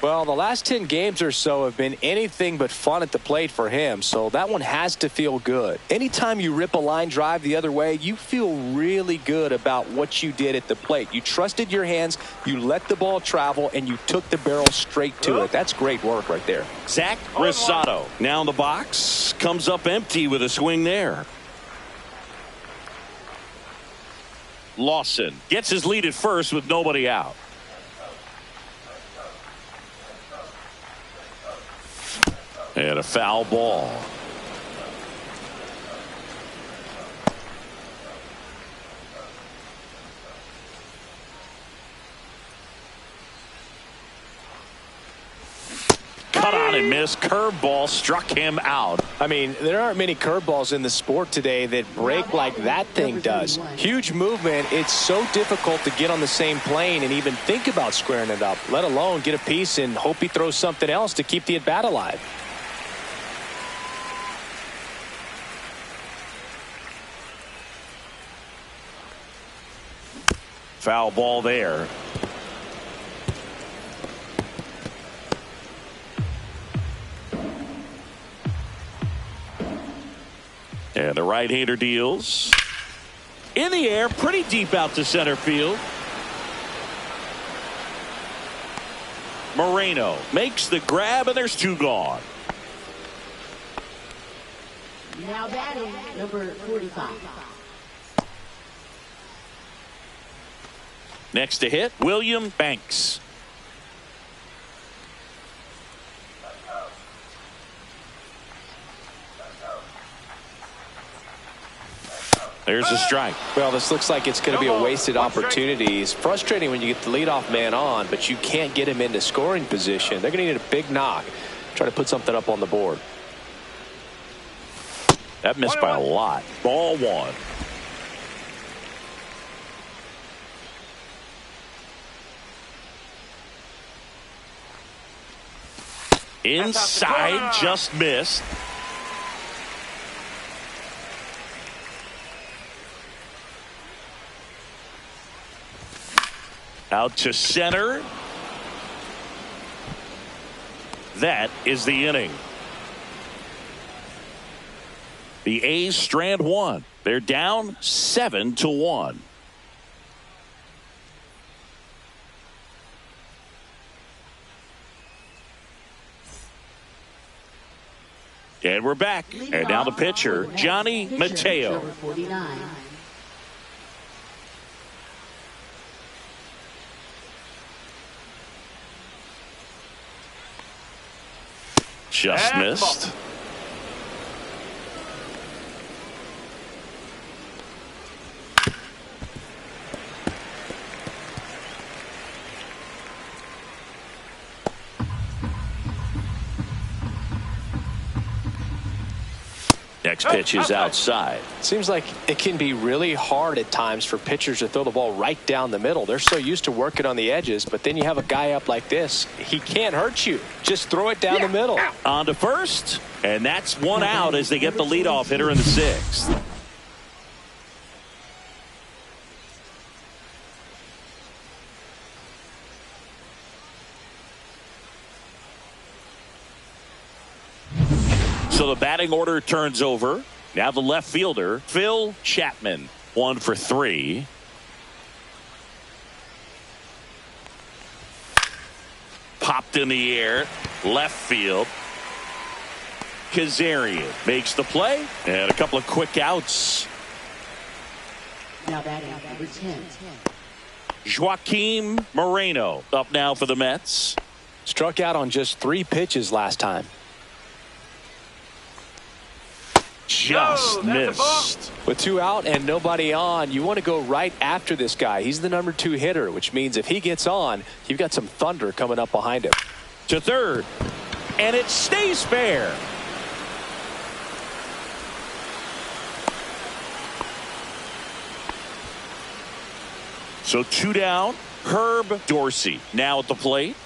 Well, the last 10 games or so have been anything but fun at the plate for him, so that one has to feel good. Anytime you rip a line drive the other way, you feel really good about what you did at the plate. You trusted your hands, you let the ball travel, and you took the barrel straight to it. That's great work right there. Zach Rosado now in the box, comes up empty with a swing there. Lawson gets his lead at first with nobody out. And a foul ball. Cut on and miss. Curveball struck him out. I mean, there aren't many curveballs in the sport today that break like that thing does. Huge movement. It's so difficult to get on the same plane and even think about squaring it up, let alone get a piece and hope he throws something else to keep the at bat alive. Foul ball there. And the right-hander deals. In the air, pretty deep out to center field. Moreno makes the grab, and there's 2 gone. Now batting, number 45. Next to hit, William Banks. There's a strike. Well, this looks like it's going to be a wasted opportunity. It's frustrating when you get the leadoff man on, but you can't get him into scoring position. They're going to need a big knock. Try to put something up on the board. That missed by a lot. Ball 1. Inside, just missed. Out to center. That is the inning. The A's strand 1. They're down 7-1. And we're back. And now the pitcher, Johnny Mateo. Number 49. Just missed. Next pitch is outside. Seems like it can be really hard at times for pitchers to throw the ball right down the middle. They're so used to working on the edges, but then you have a guy up like this. He can't hurt you. Just throw it down the middle. On to first, and that's 1 out as they get the leadoff hitter in the 6th. So the batting order turns over. Now the left fielder, Phil Chapman, 1 for 3. Popped in the air, left field. Kazarian makes the play, and a couple of quick outs. Now batting, number 10. Joaquin Moreno up now for the Mets. Struck out on just 3 pitches last time. Just missed. With 2 out and nobody on, you want to go right after this guy. He's the number 2 hitter, which means if he gets on, you've got some thunder coming up behind him. To third, and it stays fair. So 2 down. Herb Dorsey now at the plate.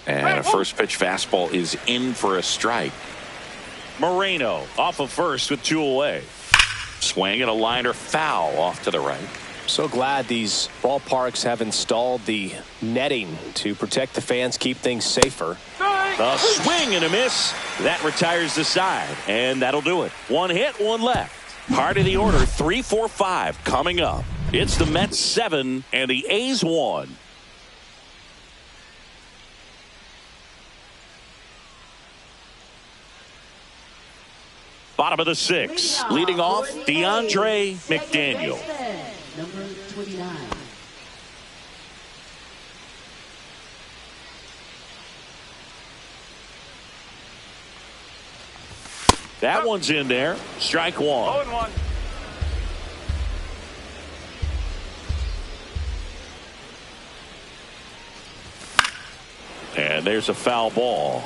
And a first pitch fastball is in for a strike. Moreno off of first with 2 away. Swing and a liner foul off to the right. So glad these ballparks have installed the netting to protect the fans, keep things safer. A swing and a miss. That retires the side, and that'll do it. 1 hit, 1 left. Part of the order, 3, 4, 5 coming up. It's the Mets 7 and the A's 1. Bottom of the 6th, leading off DeAndre McDaniel. Number 29. That one's in there. Strike 1. 0-1. And there's a foul ball.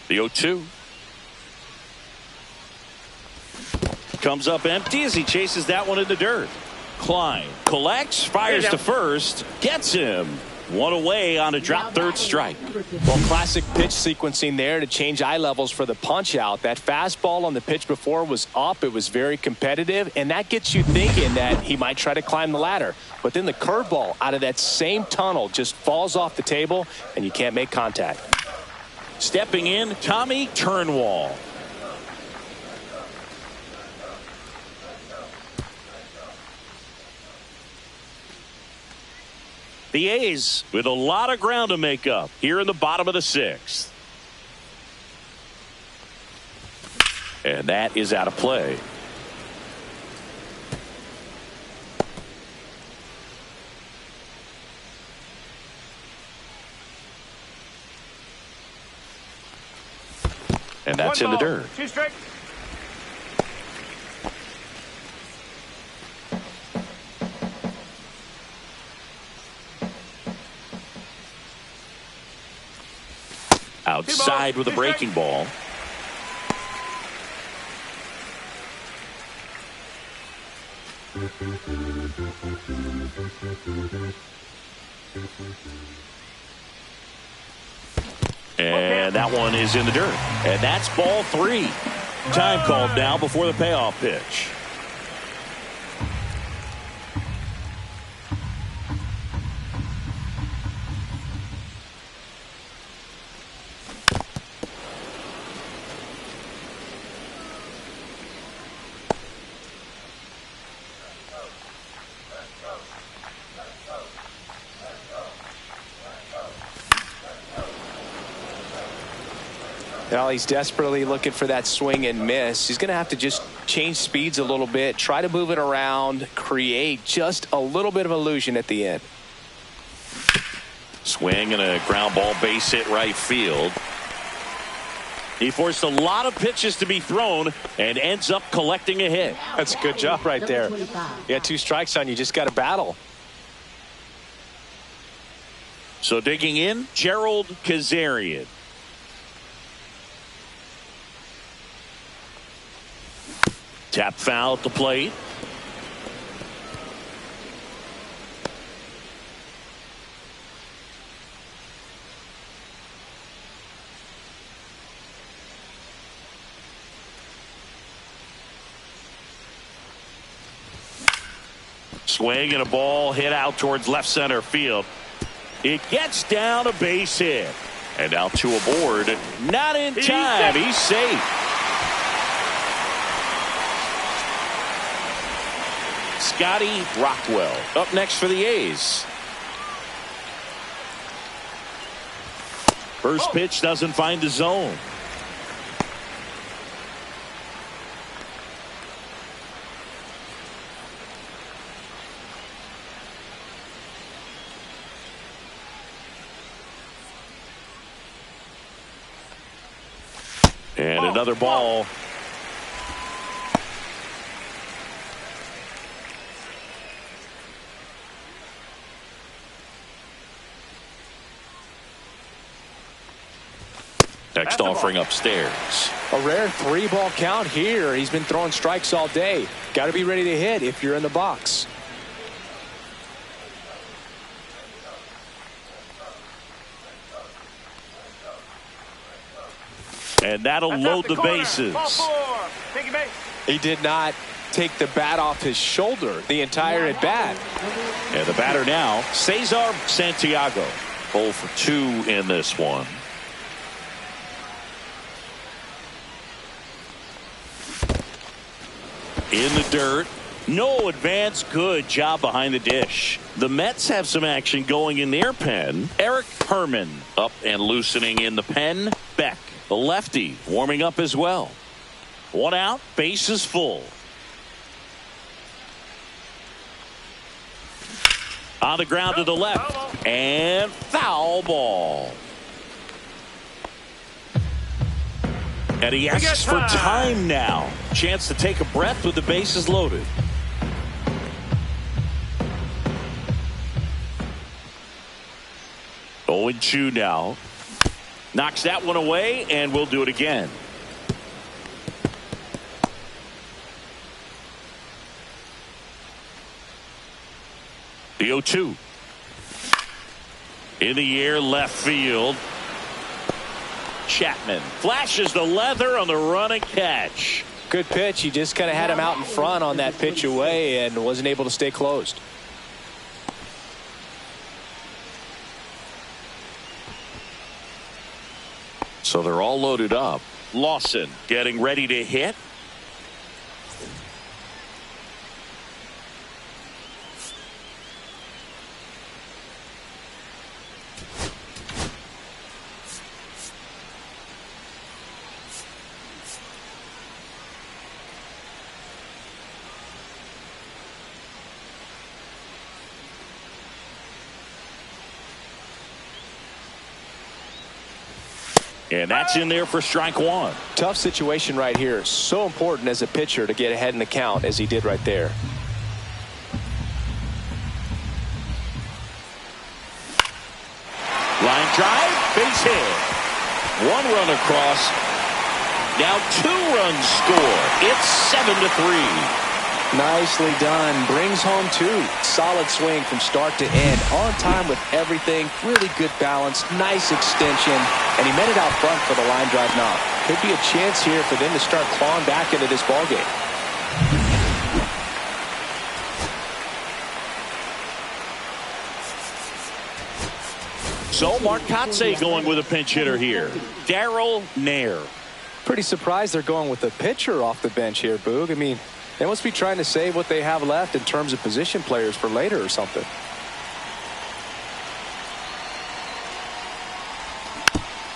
The 0-2. Comes up empty as he chases that one in the dirt. Klein collects, fires to first, gets him. 1 away on a drop third strike. Well, classic pitch sequencing there to change eye levels for the punch out. That fastball on the pitch before was up. It was very competitive, and that gets you thinking that he might try to climb the ladder. But then the curveball out of that same tunnel just falls off the table, and you can't make contact. Stepping in, Tommy Turnwall. The A's with a lot of ground to make up here in the bottom of the 6th. And that is out of play. And that's in the dirt. 2 strikes. Outside with a breaking ball. And that one is in the dirt. And that's ball 3. Time called now before the payoff pitch. Well, he's desperately looking for that swing and miss. He's going to have to just change speeds a little bit, try to move it around, create just a little bit of illusion at the end. Swing and a ground ball, base hit right field. He forced a lot of pitches to be thrown and ends up collecting a hit. That's a good job right there. You got 2 strikes on you, just got to battle. So digging in, Gerald Kazarian. Tap foul at the plate. Swing and a ball hit out towards left center field. It gets down a base hit. And out to a board. Not in time. He's safe. Scotty Rockwell up next for the A's. First pitch doesn't find the zone. And another ball. Next offering upstairs. A rare 3-ball count here. He's been throwing strikes all day. Got to be ready to hit if you're in the box. And that'll load the bases. He did not take the bat off his shoulder the entire at bat. And the batter now, Cesar Santiago. 0 for 2 in this one. In the dirt. No advance. Good job behind the dish. The Mets have some action going in their pen. Eric Herman up and loosening in the pen. Beck, the lefty, warming up as well. 1 out, bases full. On the ground to the left. And foul ball. And he asks for time now. Chance to take a breath with the bases loaded. Oh, and 2 now. Knocks that one away, and we'll do it again. The 0-2. In the air, left field. Chapman flashes the leather on the run and catch. Good pitch. He just kind of had him out in front on that pitch away and wasn't able to stay closed. So they're all loaded up. Lawson getting ready to hit. And that's in there for strike one. Tough situation right here. So important as a pitcher to get ahead in the count as he did right there. Line drive, base hit. One run across. Now 2 runs score. It's 7-3. Nicely done. Brings home 2. Solid swing from start to end. On time with everything. Really good balance. Nice extension. And he met it out front for the line drive knock. Could be a chance here for them to start clawing back into this ballgame. So Mark Kotsay going with a pinch hitter here. Darryl Nair. Pretty surprised they're going with a pitcher off the bench here, Boog. I mean, they must be trying to save what they have left in terms of position players for later or something.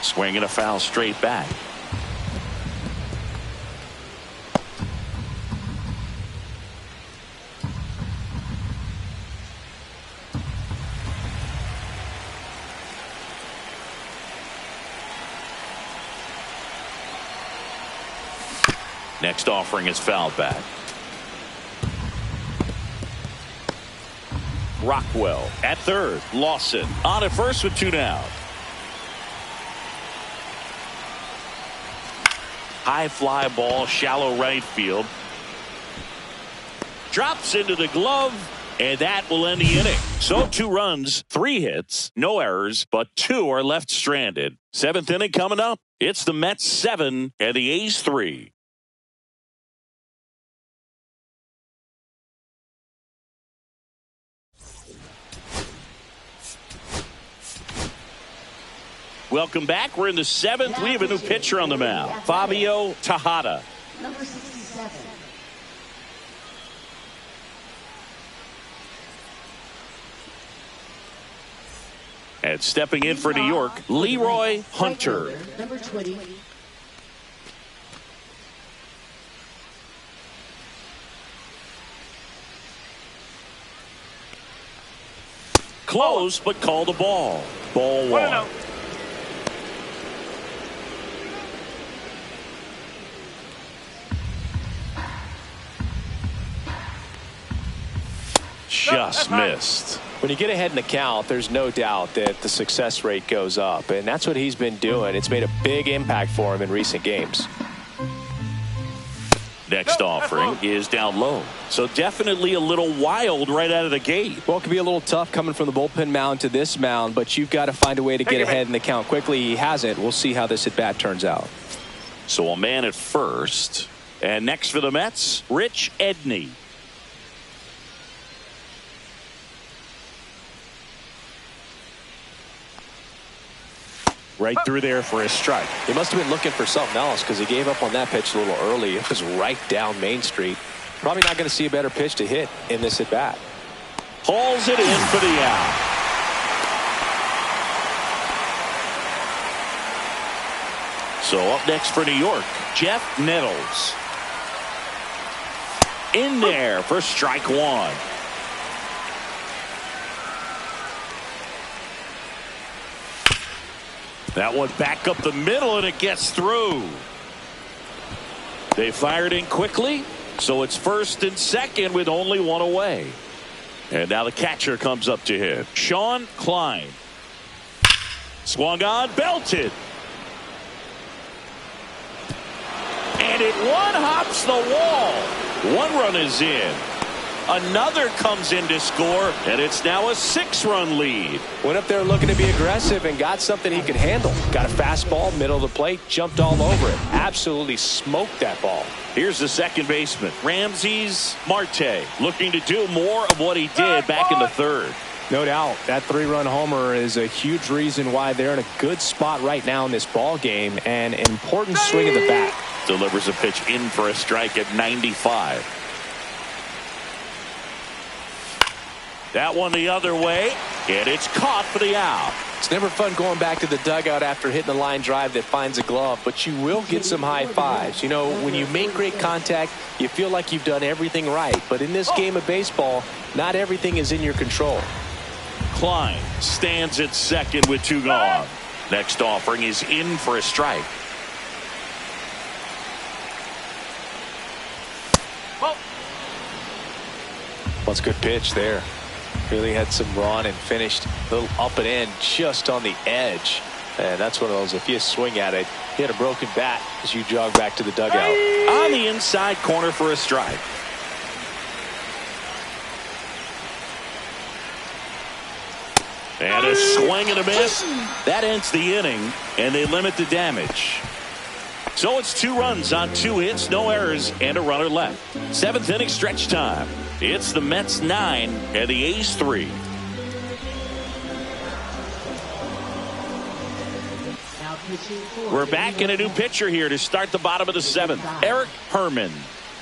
Swing and a foul straight back. Next offering is fouled back. Rockwell at third. Lawson on at first with 2 down. High fly ball, shallow right field. Drops into the glove, and that will end the inning. So 2 runs, 3 hits, no errors, but 2 are left stranded. 7th inning coming up. It's the Mets 7 and the A's 3. Welcome back. We're in the 7th. We have a new pitcher on the mound, Fabio Tejada. Number 67. And stepping in for New York, Leroy Hunter. Number 20. Close, but called a ball. Ball 1. Just missed. When you get ahead in the count, there's no doubt that the success rate goes up, and that's what he's been doing. It's made a big impact for him in recent games. Next offering is down low. So definitely a little wild right out of the gate. Well, it can be a little tough coming from the bullpen mound to this mound, but you've got to find a way to get ahead in the count quickly. He hasn't. We'll see how this at-bat turns out. So a man at first. And next for the Mets, Rich Edney. Right through there for a strike. He must have been looking for something else because he gave up on that pitch a little early. It was right down Main Street. Probably not going to see a better pitch to hit in this at bat. Hauls it in for the out. So up next for New York, Jeff Nettles. In there for strike 1. That one back up the middle, and it gets through. They fired in quickly, so it's first and second with only 1 away. And now the catcher comes up to hit. Sean Klein. Swung on, belted. And it one-hops the wall. 1 run is in. Another comes in to score, and it's now a 6-run lead. Went up there looking to be aggressive and got something he could handle. Got a fastball, middle of the plate, jumped all over it. Absolutely smoked that ball. Here's the second baseman, Ramses Marte, looking to do more of what he did back in the 3rd. No doubt. That 3-run homer is a huge reason why they're in a good spot right now in this ball game, and an important swing of the bat. Delivers a pitch in for a strike at 95. That one the other way, and it's caught for the out. It's never fun going back to the dugout after hitting a line drive that finds a glove, but you will get some high fives. You know, when you make great contact, you feel like you've done everything right. But in this game of baseball, not everything is in your control. Klein stands at second with 2 gone. Next offering is in for a strike. Ball. Well, it's a good pitch there. Really had some run and finished a little up and in just on the edge. And that's one of those, if you swing at it, you hit a broken bat as you jog back to the dugout. On the inside corner for a strike. And a swing and a miss. That ends the inning, and they limit the damage. So it's 2 runs on 2 hits, no errors, and a runner left. 7th inning stretch time. It's the Mets 9 and the A's 3. Now pitching for We're back in a new pitcher here to start the bottom of the 7th. Eric Herman.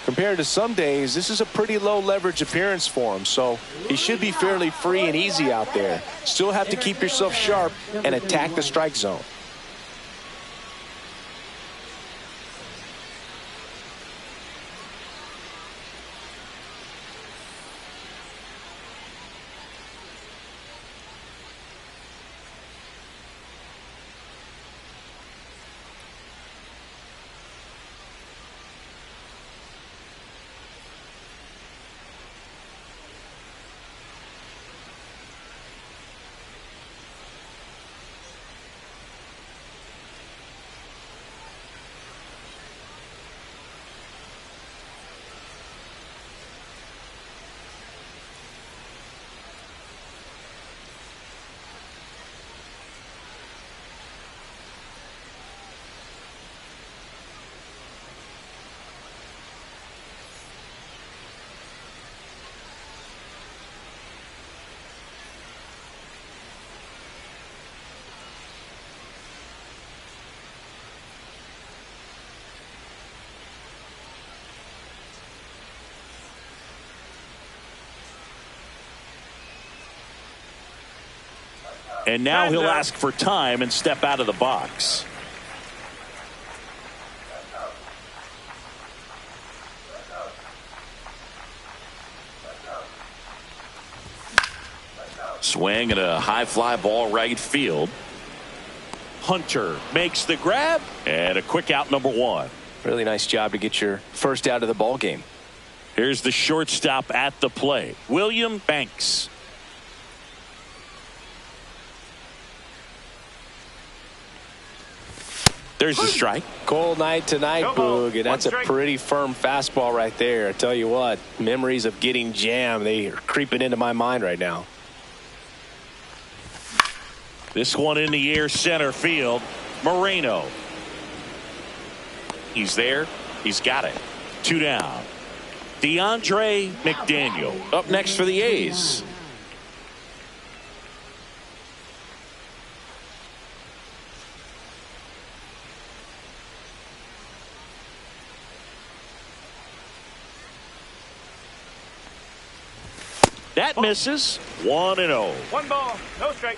Compared to some days, this is a pretty low leverage appearance for him, so he should be fairly free and easy out there. Still have to keep yourself sharp and attack the strike zone. And now he'll ask for time and step out of the box. Swing and a high fly ball right field. Hunter makes the grab and a quick out, number 1. Really nice job to get your first out of the ball game. Here's the shortstop at the plate, William Banks. There's the strike. Cold night tonight, Boog, and that's a pretty firm fastball right there. I tell you what, memories of getting jammed, they are creeping into my mind right now. This one in the air, center field. Moreno. He's there. He's got it. 2 down. DeAndre McDaniel up next for the A's. That misses. 1-0. 1 ball, no strike.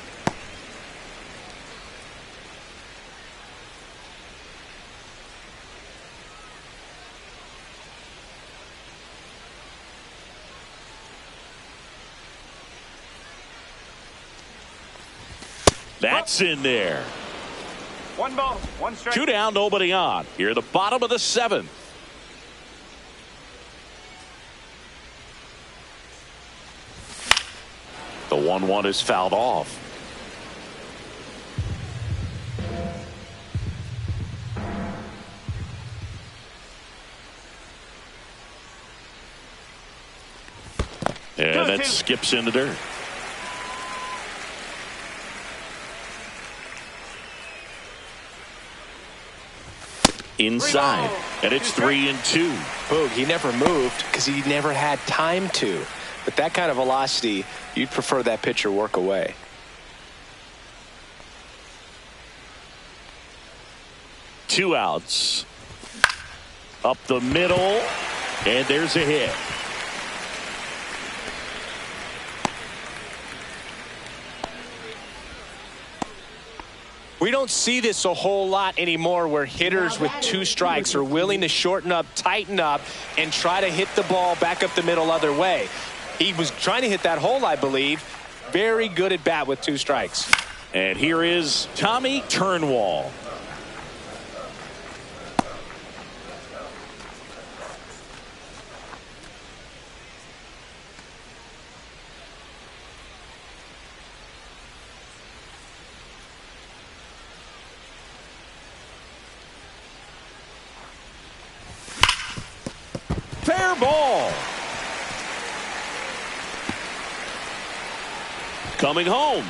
That's in there. 1 ball, 1 strike. 2 down, nobody on. Here at the bottom of the 7th. The 1-1 is fouled off. And that skips in the dirt. Inside, and it's 3-2. Boog, he never moved because he never had time to. With that kind of velocity, you'd prefer that pitcher work away. Two outs. Up the middle, and there's a hit. We don't see this a whole lot anymore where hitters with 2 strikes are willing to shorten up, tighten up, and try to hit the ball back up the middle other way. He was trying to hit that hole, I believe. Very good at bat with 2 strikes. And here is Tommy Turnwall. Fair ball. Coming home.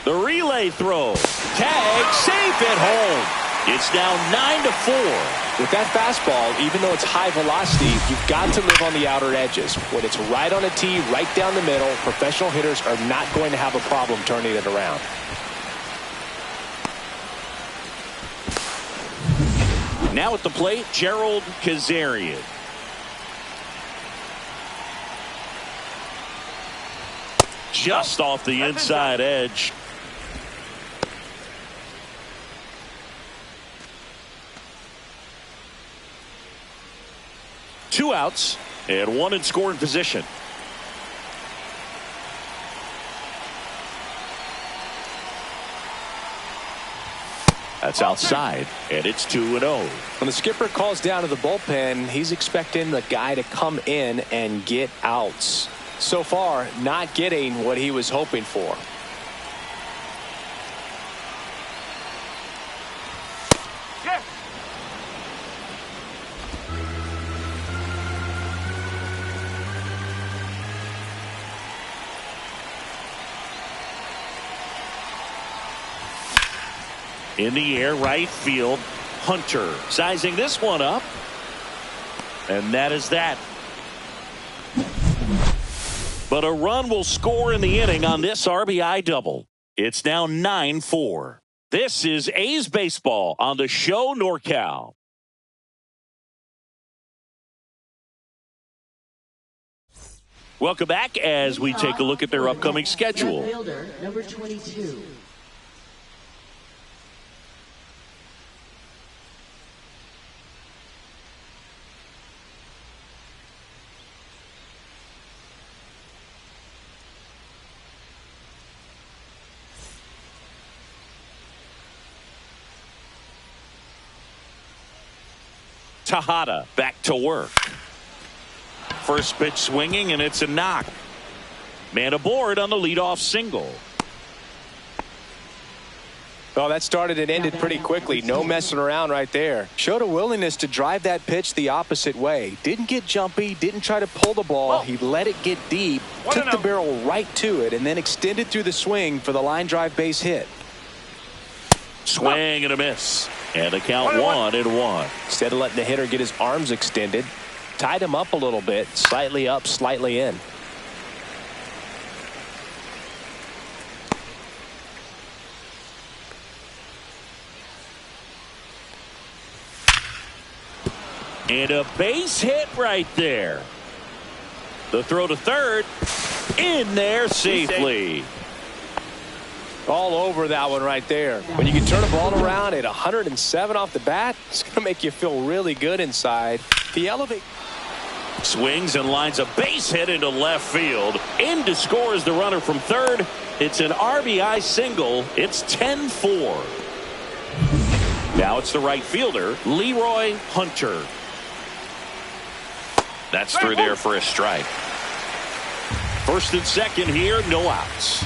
The relay throw. Tag, safe at home. It's now 9-4. With that fastball, even though it's high velocity, you've got to live on the outer edges. When it's right on a tee, right down the middle, professional hitters are not going to have a problem turning it around. Now at the plate, Gerald Kazarian. Just off the inside edge. Two outs and one in scoring position. That's outside, and it's 2-0. When the skipper calls down to the bullpen, he's expecting the guy to come in and get outs. So far, not getting what he was hoping for. Yes. In the air, right field, Hunter sizing this one up. And that is that. But a run will score in the inning on this RBI double. It's now 9-4. This is A's Baseball on the Show NorCal. Welcome back as we take a look at their upcoming schedule. Fielder, number 22. Tejada back to work. First pitch swinging, and it's a knock. Man aboard on the leadoff single. Well, that started and ended pretty quickly. No messing around right there. Showed a willingness to drive that pitch the opposite way. Didn't get jumpy, didn't try to pull the ball. He let it get deep, took the barrel right to it, and then extended through the swing for the line drive base hit. Swing and a miss. And the count 1-1. Instead of letting the hitter get his arms extended, tied him up a little bit, slightly up, slightly in. And a base hit right there. The throw to third. In there safely. All over that one right there. When you can turn a ball around at 107 off the bat, it's going to make you feel really good inside. The elevate. Swings and lines a base hit into left field. In to score is the runner from third. It's an RBI single. It's 10-4. Now it's the right fielder, Leroy Hunter. That's through there for a strike. First and second here, no outs.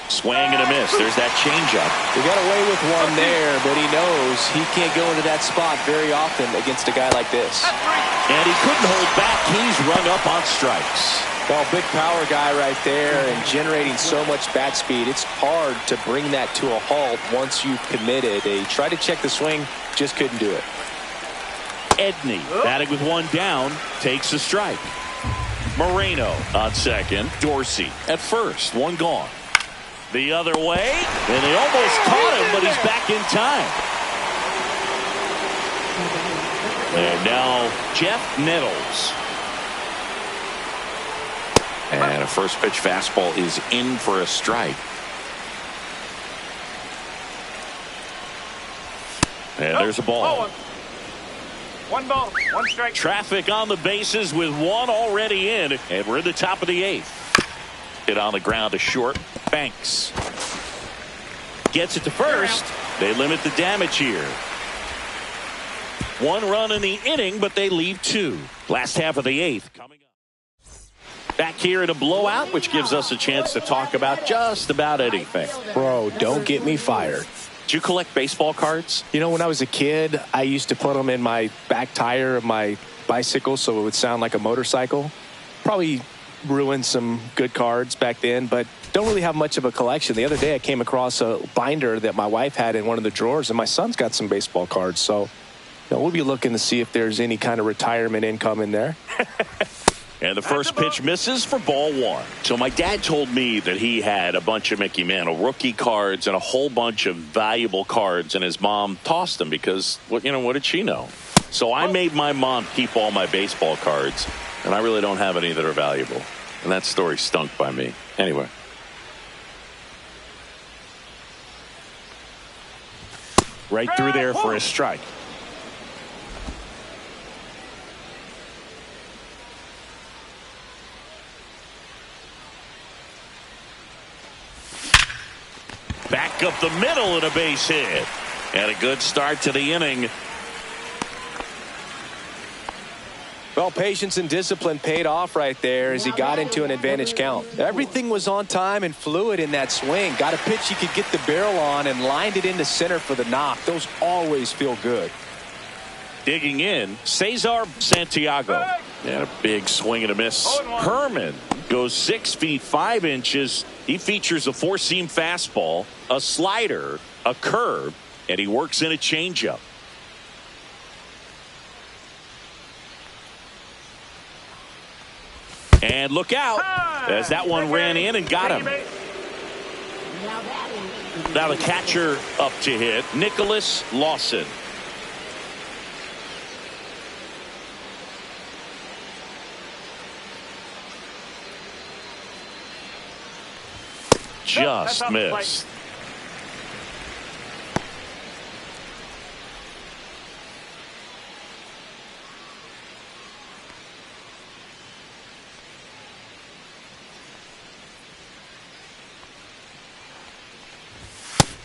Swing and a miss. There's that changeup. He got away with one there, but he knows he can't go into that spot very often against a guy like this. And he couldn't hold back. He's rung up on strikes. Well, big power guy right there and generating so much bat speed. It's hard to bring that to a halt once you've committed. They tried to check the swing, just couldn't do it. Edney batting with one down, takes a strike. Moreno on second. Dorsey at first, one gone. The other way, and they almost caught him, but he's back in time. And now Jeff Nettles. And a first pitch fastball is in for a strike. And there's a ball. One ball, one strike. Traffic on the bases with one already in, and we're in the top of the 8th. Hit on the ground to short. Banks gets it to first. They limit the damage here. 1 run in the inning, but they leave 2. Last half of the 8th coming up. Back here in a blowout, which gives us a chance to talk about just about anything. Bro, don't get me fired. Do you collect baseball cards? You know, when I was a kid, I used to put them in my back tire of my bicycle so it would sound like a motorcycle. Probably ruined some good cards back then, but don't really have much of a collection. The other day I came across a binder that my wife had in one of the drawers, and my son's got some baseball cards. So we'll be looking to see if there's any kind of retirement income in there. And the first pitch misses for ball 1. So my dad told me that he had a bunch of Mickey Mantle rookie cards and a whole bunch of valuable cards, and his mom tossed them because, what did she know? So I made my mom keep all my baseball cards, and I really don't have any that are valuable. And that story stunk by me. Anyway. Right through there for a strike. Back up the middle and a base hit. And a good start to the inning. Well, patience and discipline paid off right there as he got into an advantage count. Everything was on time and fluid in that swing. Got a pitch he could get the barrel on and lined it into center for the knock. Those always feel good. Digging in, Cesar Santiago. And a big swing and a miss. Herman goes 6 feet 5 inches. He features a 4-seam fastball, a slider, a curve, and he works in a changeup. And look out as that one ran in and got him. Now the catcher up to hit, Nicholas Lawson. Just missed.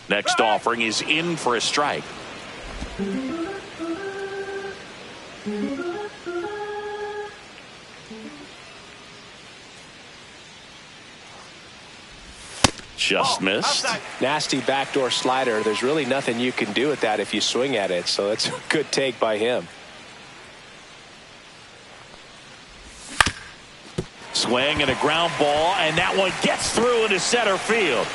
Next offering is in for a strike. Just missed. Nasty backdoor slider. There's really nothing you can do with that if you swing at it. So that's a good take by him. Swing and a ground ball, and that one gets through into center field.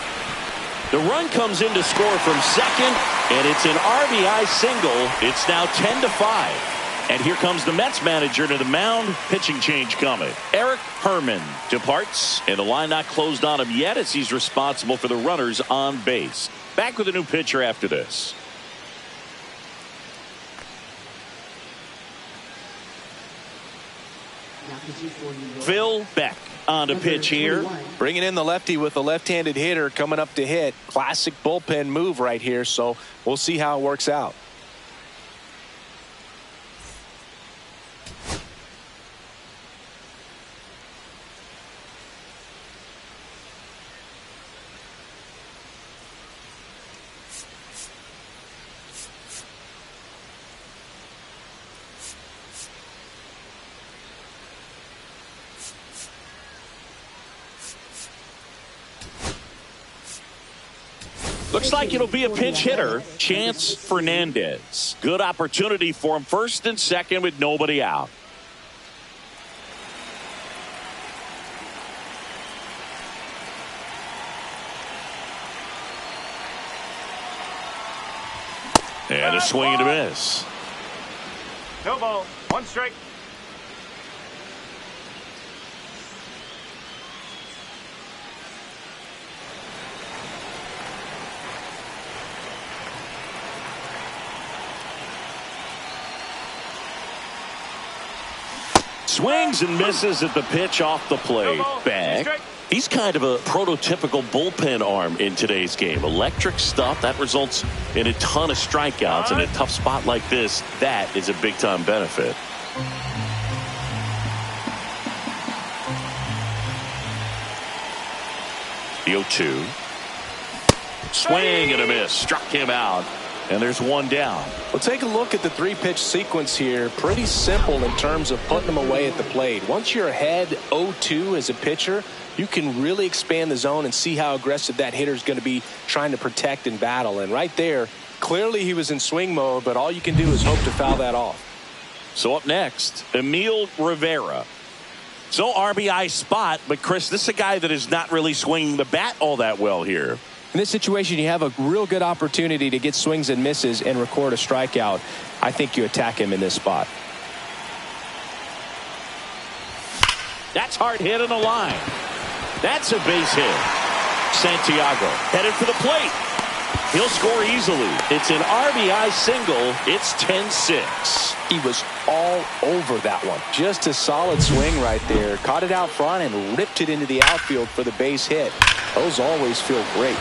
The run comes in to score from second, and it's an RBI single. It's now 10-5. And here comes the Mets manager to the mound. Pitching change coming. Eric Herman departs, and the line not closed on him yet as he's responsible for the runners on base. Back with a new pitcher after this. Phil Beck on the pitch here. Bringing in the lefty with a left-handed hitter coming up to hit. Classic bullpen move right here, so we'll see how it works out. Looks like it'll be a pinch hitter. Chance Fernandez. Good opportunity for him. First and second with nobody out. And a swing and a miss. No ball, one strike. Swings and misses at the pitch off the plate. Back. He's kind of a prototypical bullpen arm in today's game. Electric stuff that results in a ton of strikeouts. In a tough spot like this, that is a big-time benefit. The 0-2. Swing and a miss. Struck him out. And there's one down. Well, take a look at the three-pitch sequence here. Pretty simple in terms of putting them away at the plate. Once you're ahead 0-2 as a pitcher, you can really expand the zone and see how aggressive that hitter is going to be trying to protect and battle. And right there, clearly he was in swing mode, but all you can do is hope to foul that off. So up next, Emil Rivera. So RBI spot, but Chris, this is a guy that is not really swinging the bat all that well here. In this situation, you have a real good opportunity to get swings and misses and record a strikeout. I think you attack him in this spot. That's hard hit on the line. That's a base hit. Santiago headed for the plate. He'll score easily. It's an RBI single. It's 10-6. He was all over that one. Just a solid swing right there. Caught it out front and ripped it into the outfield for the base hit. Those always feel great.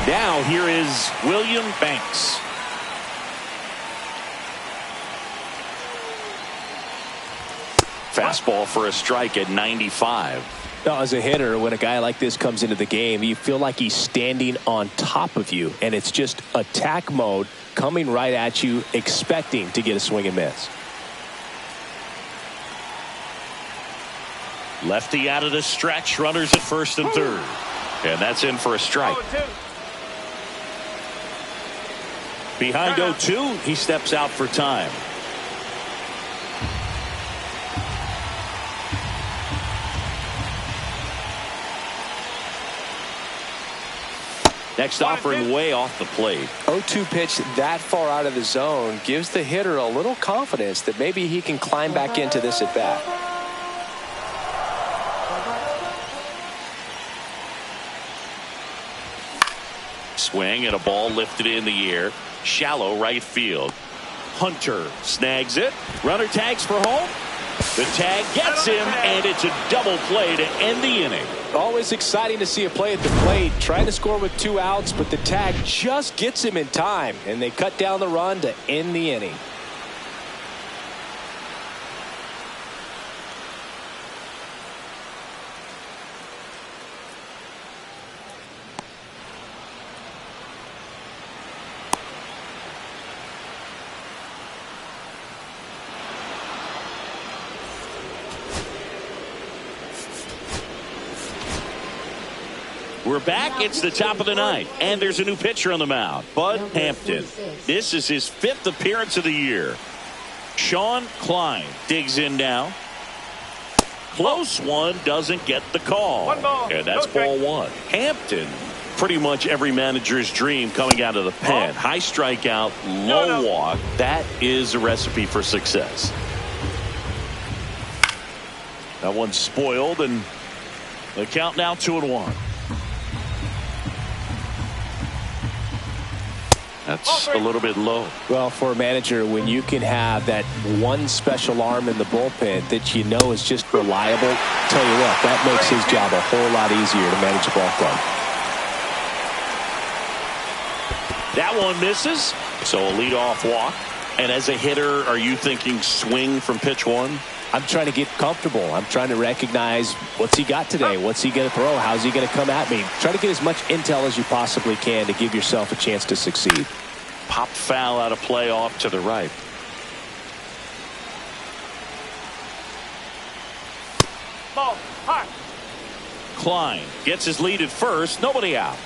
Now here is William Banks. Fastball for a strike at 95. Now, as a hitter, when a guy like this comes into the game, you feel like he's standing on top of you, and it's just attack mode coming right at you, expecting to get a swing and miss. Lefty out of the stretch, runners at first and third. And that's in for a strike. Behind 0-2, he steps out for time. Next offering way off the plate. 0-2 pitch that far out of the zone gives the hitter a little confidence that maybe he can climb back into this at bat. Swing and a ball lifted in the air. Shallow right field. Hunter snags it. Runner tags for home. The tag gets him, and it's a double play to end the inning. Always exciting to see a play at the plate. Trying to score with 2 outs, but the tag just gets him in time, and they cut down the run to end the inning. We're back. It's the top of the ninth, and there's a new pitcher on the mound, Bud Hampton. This is his 5th appearance of the year. Sean Klein digs in now. Close one, doesn't get the call. And that's ball 1. Hampton, pretty much every manager's dream coming out of the pen. High strikeout, low walk. That is a recipe for success. That one's spoiled, and the count now 2-1. That's a little bit low. Well, for a manager, when you can have that one special arm in the bullpen that you know is just reliable, tell you what, that makes his job a whole lot easier to manage a ball club. That one misses. So a leadoff walk. And as a hitter, are you thinking swing from pitch 1? I'm trying to get comfortable. I'm trying to recognize what's he got today. What's he going to throw? How's he going to come at me? Try to get as much intel as you possibly can to give yourself a chance to succeed. Pop foul out of play off to the right. Ball, hot. Klein gets his lead at first. Nobody out.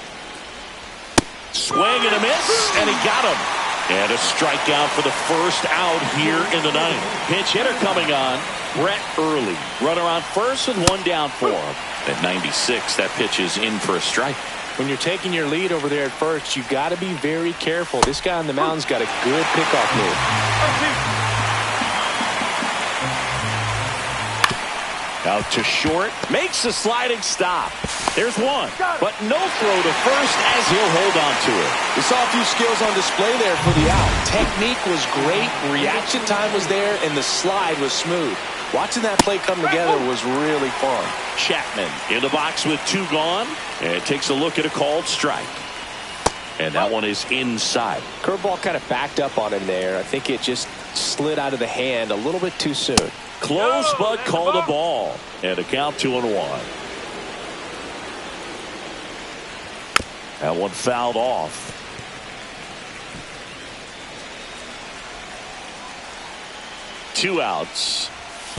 Swing and a miss, and he got him. And a strikeout for the first out here in the ninth. Pinch hitter coming on, Brett Early. Runner on first with 1 down for him. At 96, that pitch is in for a strike. When you're taking your lead over there at first, you got to be very careful. This guy on the mound's got a good pickoff move. Out to short. Makes a sliding stop. There's one. But no throw to first as he'll hold on to it. We saw a few skills on display there for the out. Technique was great. Reaction time was there. And the slide was smooth. Watching that play come together was really fun. Chapman in the box with 2 gone. And takes a look at a called strike. And that one is inside. Curveball kind of backed up on him there. I think it just slid out of the hand a little bit too soon. Close, but called a ball. And a count 2-1. That one fouled off. Two outs.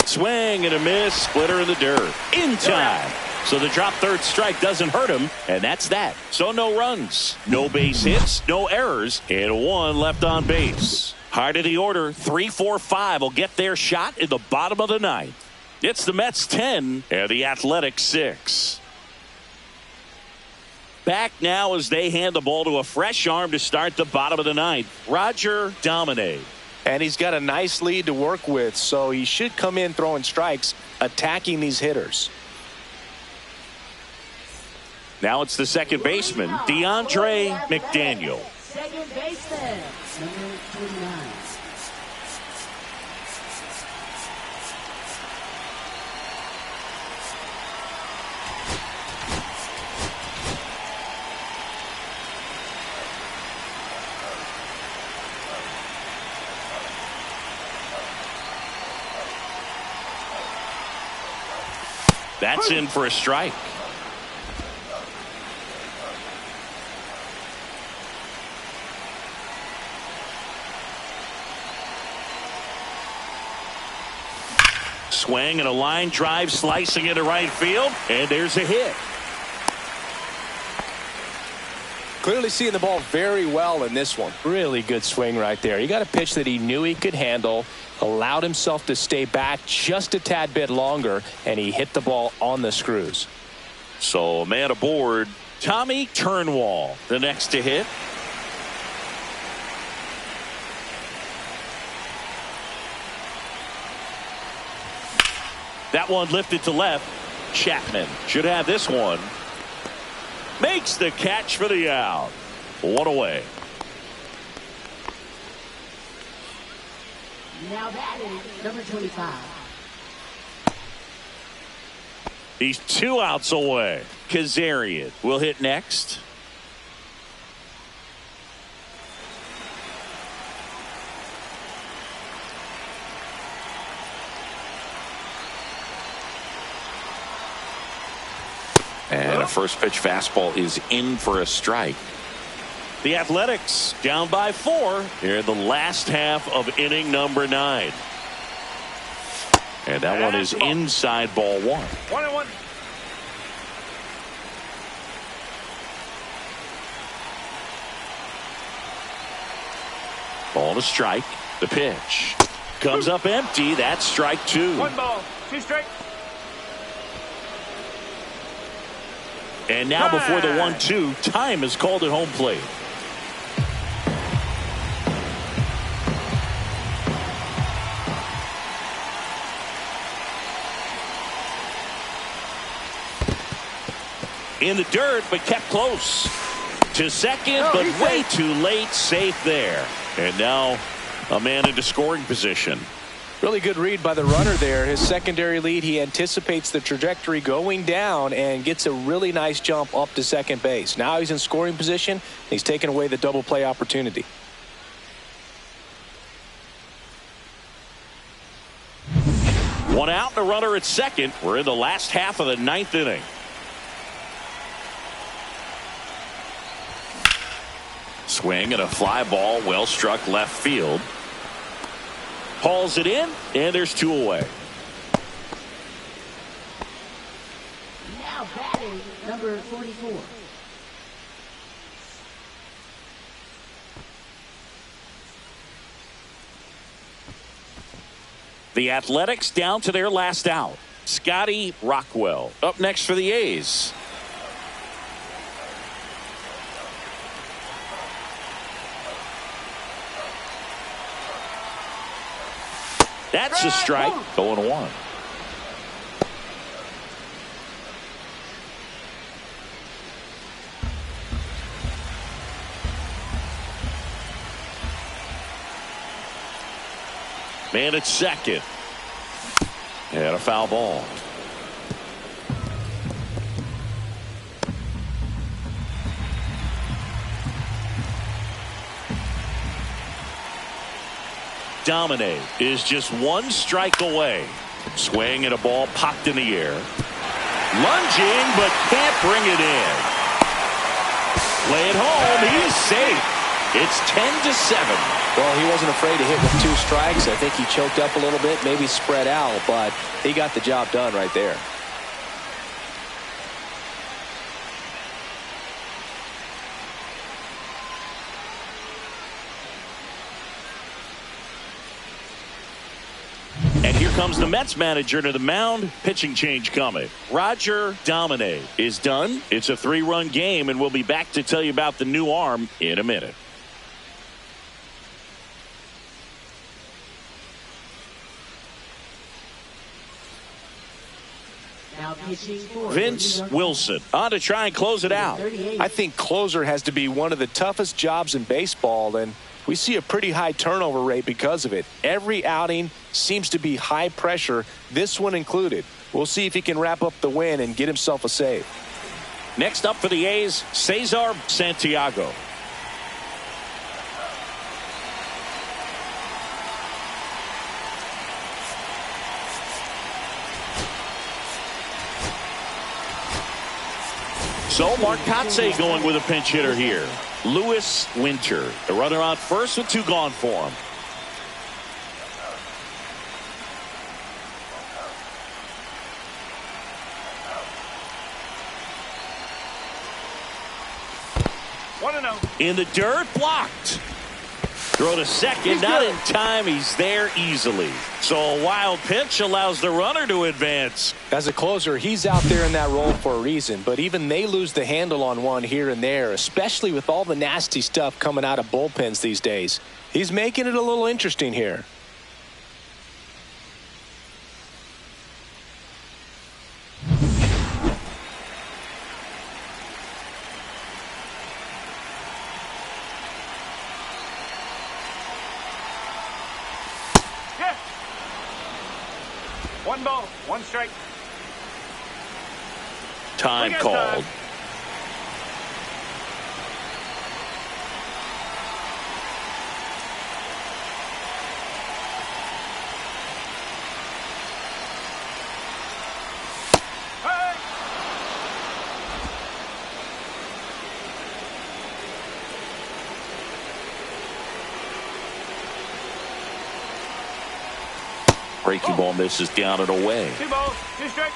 Swing and a miss. Splitter in the dirt. In time. So the drop third strike doesn't hurt him, and that's that. So no runs, no base hits, no errors, and 1 left on base. Hard of the order, 3-4-5 will get their shot in the bottom of the 9th. It's the Mets 10 and the Athletics 6. Back now as they hand the ball to a fresh arm to start the bottom of the 9th. Roger Domine. And he's got a nice lead to work with, so he should come in throwing strikes, attacking these hitters. Now it's the second baseman, DeAndre McDaniel. Second baseman, number 29. That's in for a strike. Swing and a line drive slicing into right field, and there's a hit. Clearly seeing the ball very well in this one. Really good swing right there. He got a pitch that he knew he could handle, allowed himself to stay back just a tad bit longer, and he hit the ball on the screws. So a man aboard, Tommy Turnwall, the next to hit. That one lifted to left. Chapman should have this one. Makes the catch for the out. 1 away. Now batting, number 25. He's 2 outs away. Kazarian will hit next. And a first pitch fastball is in for a strike. The Athletics down by 4 here in the last half of inning number 9. And that one is inside, ball 1. 1-1. Ball to strike. The pitch comes up empty. That's strike 2. 1 ball, 2 strikes. And now before the 1-2, time is called at home plate. In the dirt, but kept close. To second, but way too late. Safe there. And now a man into scoring position. Really good read by the runner there. His secondary lead, he anticipates the trajectory going down and gets a really nice jump up to second base. Now he's in scoring position. He's taken away the double play opportunity. One out and a runner at second. We're in the last half of the 9th inning. Swing and a fly ball, well struck left field. Hauls it in, and there's 2 away. Now batting, number 44. The Athletics down to their last out. Scotty Rockwell up next for the A's. That's a strike. 0-1. Man at second. And a foul ball. Domine is just one strike away. Swing and a ball popped in the air. Lunging, but can't bring it in. Play it home. He's safe. It's 10-7. Well, he wasn't afraid to hit with 2 strikes. I think he choked up a little bit, maybe spread out, but he got the job done right there. And here comes the Mets manager to the mound. Pitching change coming. Roger Domine is done. It's a 3-run game, and we'll be back to tell you about the new arm in a minute. Vince Wilson on to try and close it out. I think closer has to be one of the toughest jobs in baseball, and we see a pretty high turnover rate because of it. Every outing seems to be high pressure, this one included. We'll see if he can wrap up the win and get himself a save. Next up for the A's, Cesar Santiago. So Mark Kotsay going with a pinch hitter here. Lewis Winter, the runner on first with 2 gone for him. In the dirt, blocked. Throw to second, not in time. He's there easily. So a wild pitch allows the runner to advance. As a closer, he's out there in that role for a reason, but even they lose the handle on one here and there, especially with all the nasty stuff coming out of bullpens these days. He's making it a little interesting here. One ball, 1 strike. Time called. Hey! Breaking ball misses down and away. 2 balls, 2 strikes.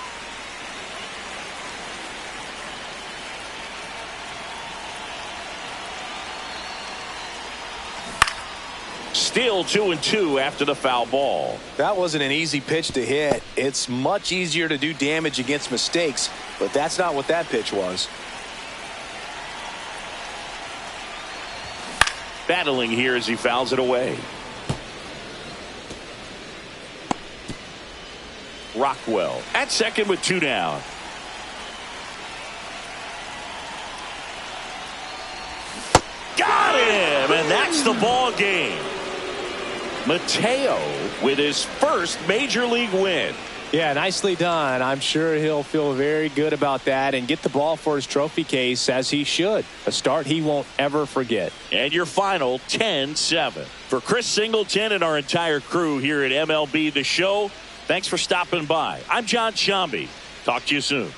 Still 2-2 after the foul ball. That wasn't an easy pitch to hit. It's much easier to do damage against mistakes, but that's not what that pitch was. Battling here as he fouls it away. Rockwell at second with 2 down. Got him, and that's the ball game. Mateo with his first major league win. Yeah, nicely done. I'm sure he'll feel very good about that and get the ball for his trophy case, as he should. A start he won't ever forget. And your final 10-7. For Chris Singleton and our entire crew here at MLB The Show, thanks for stopping by. I'm John Shambi. Talk to you soon.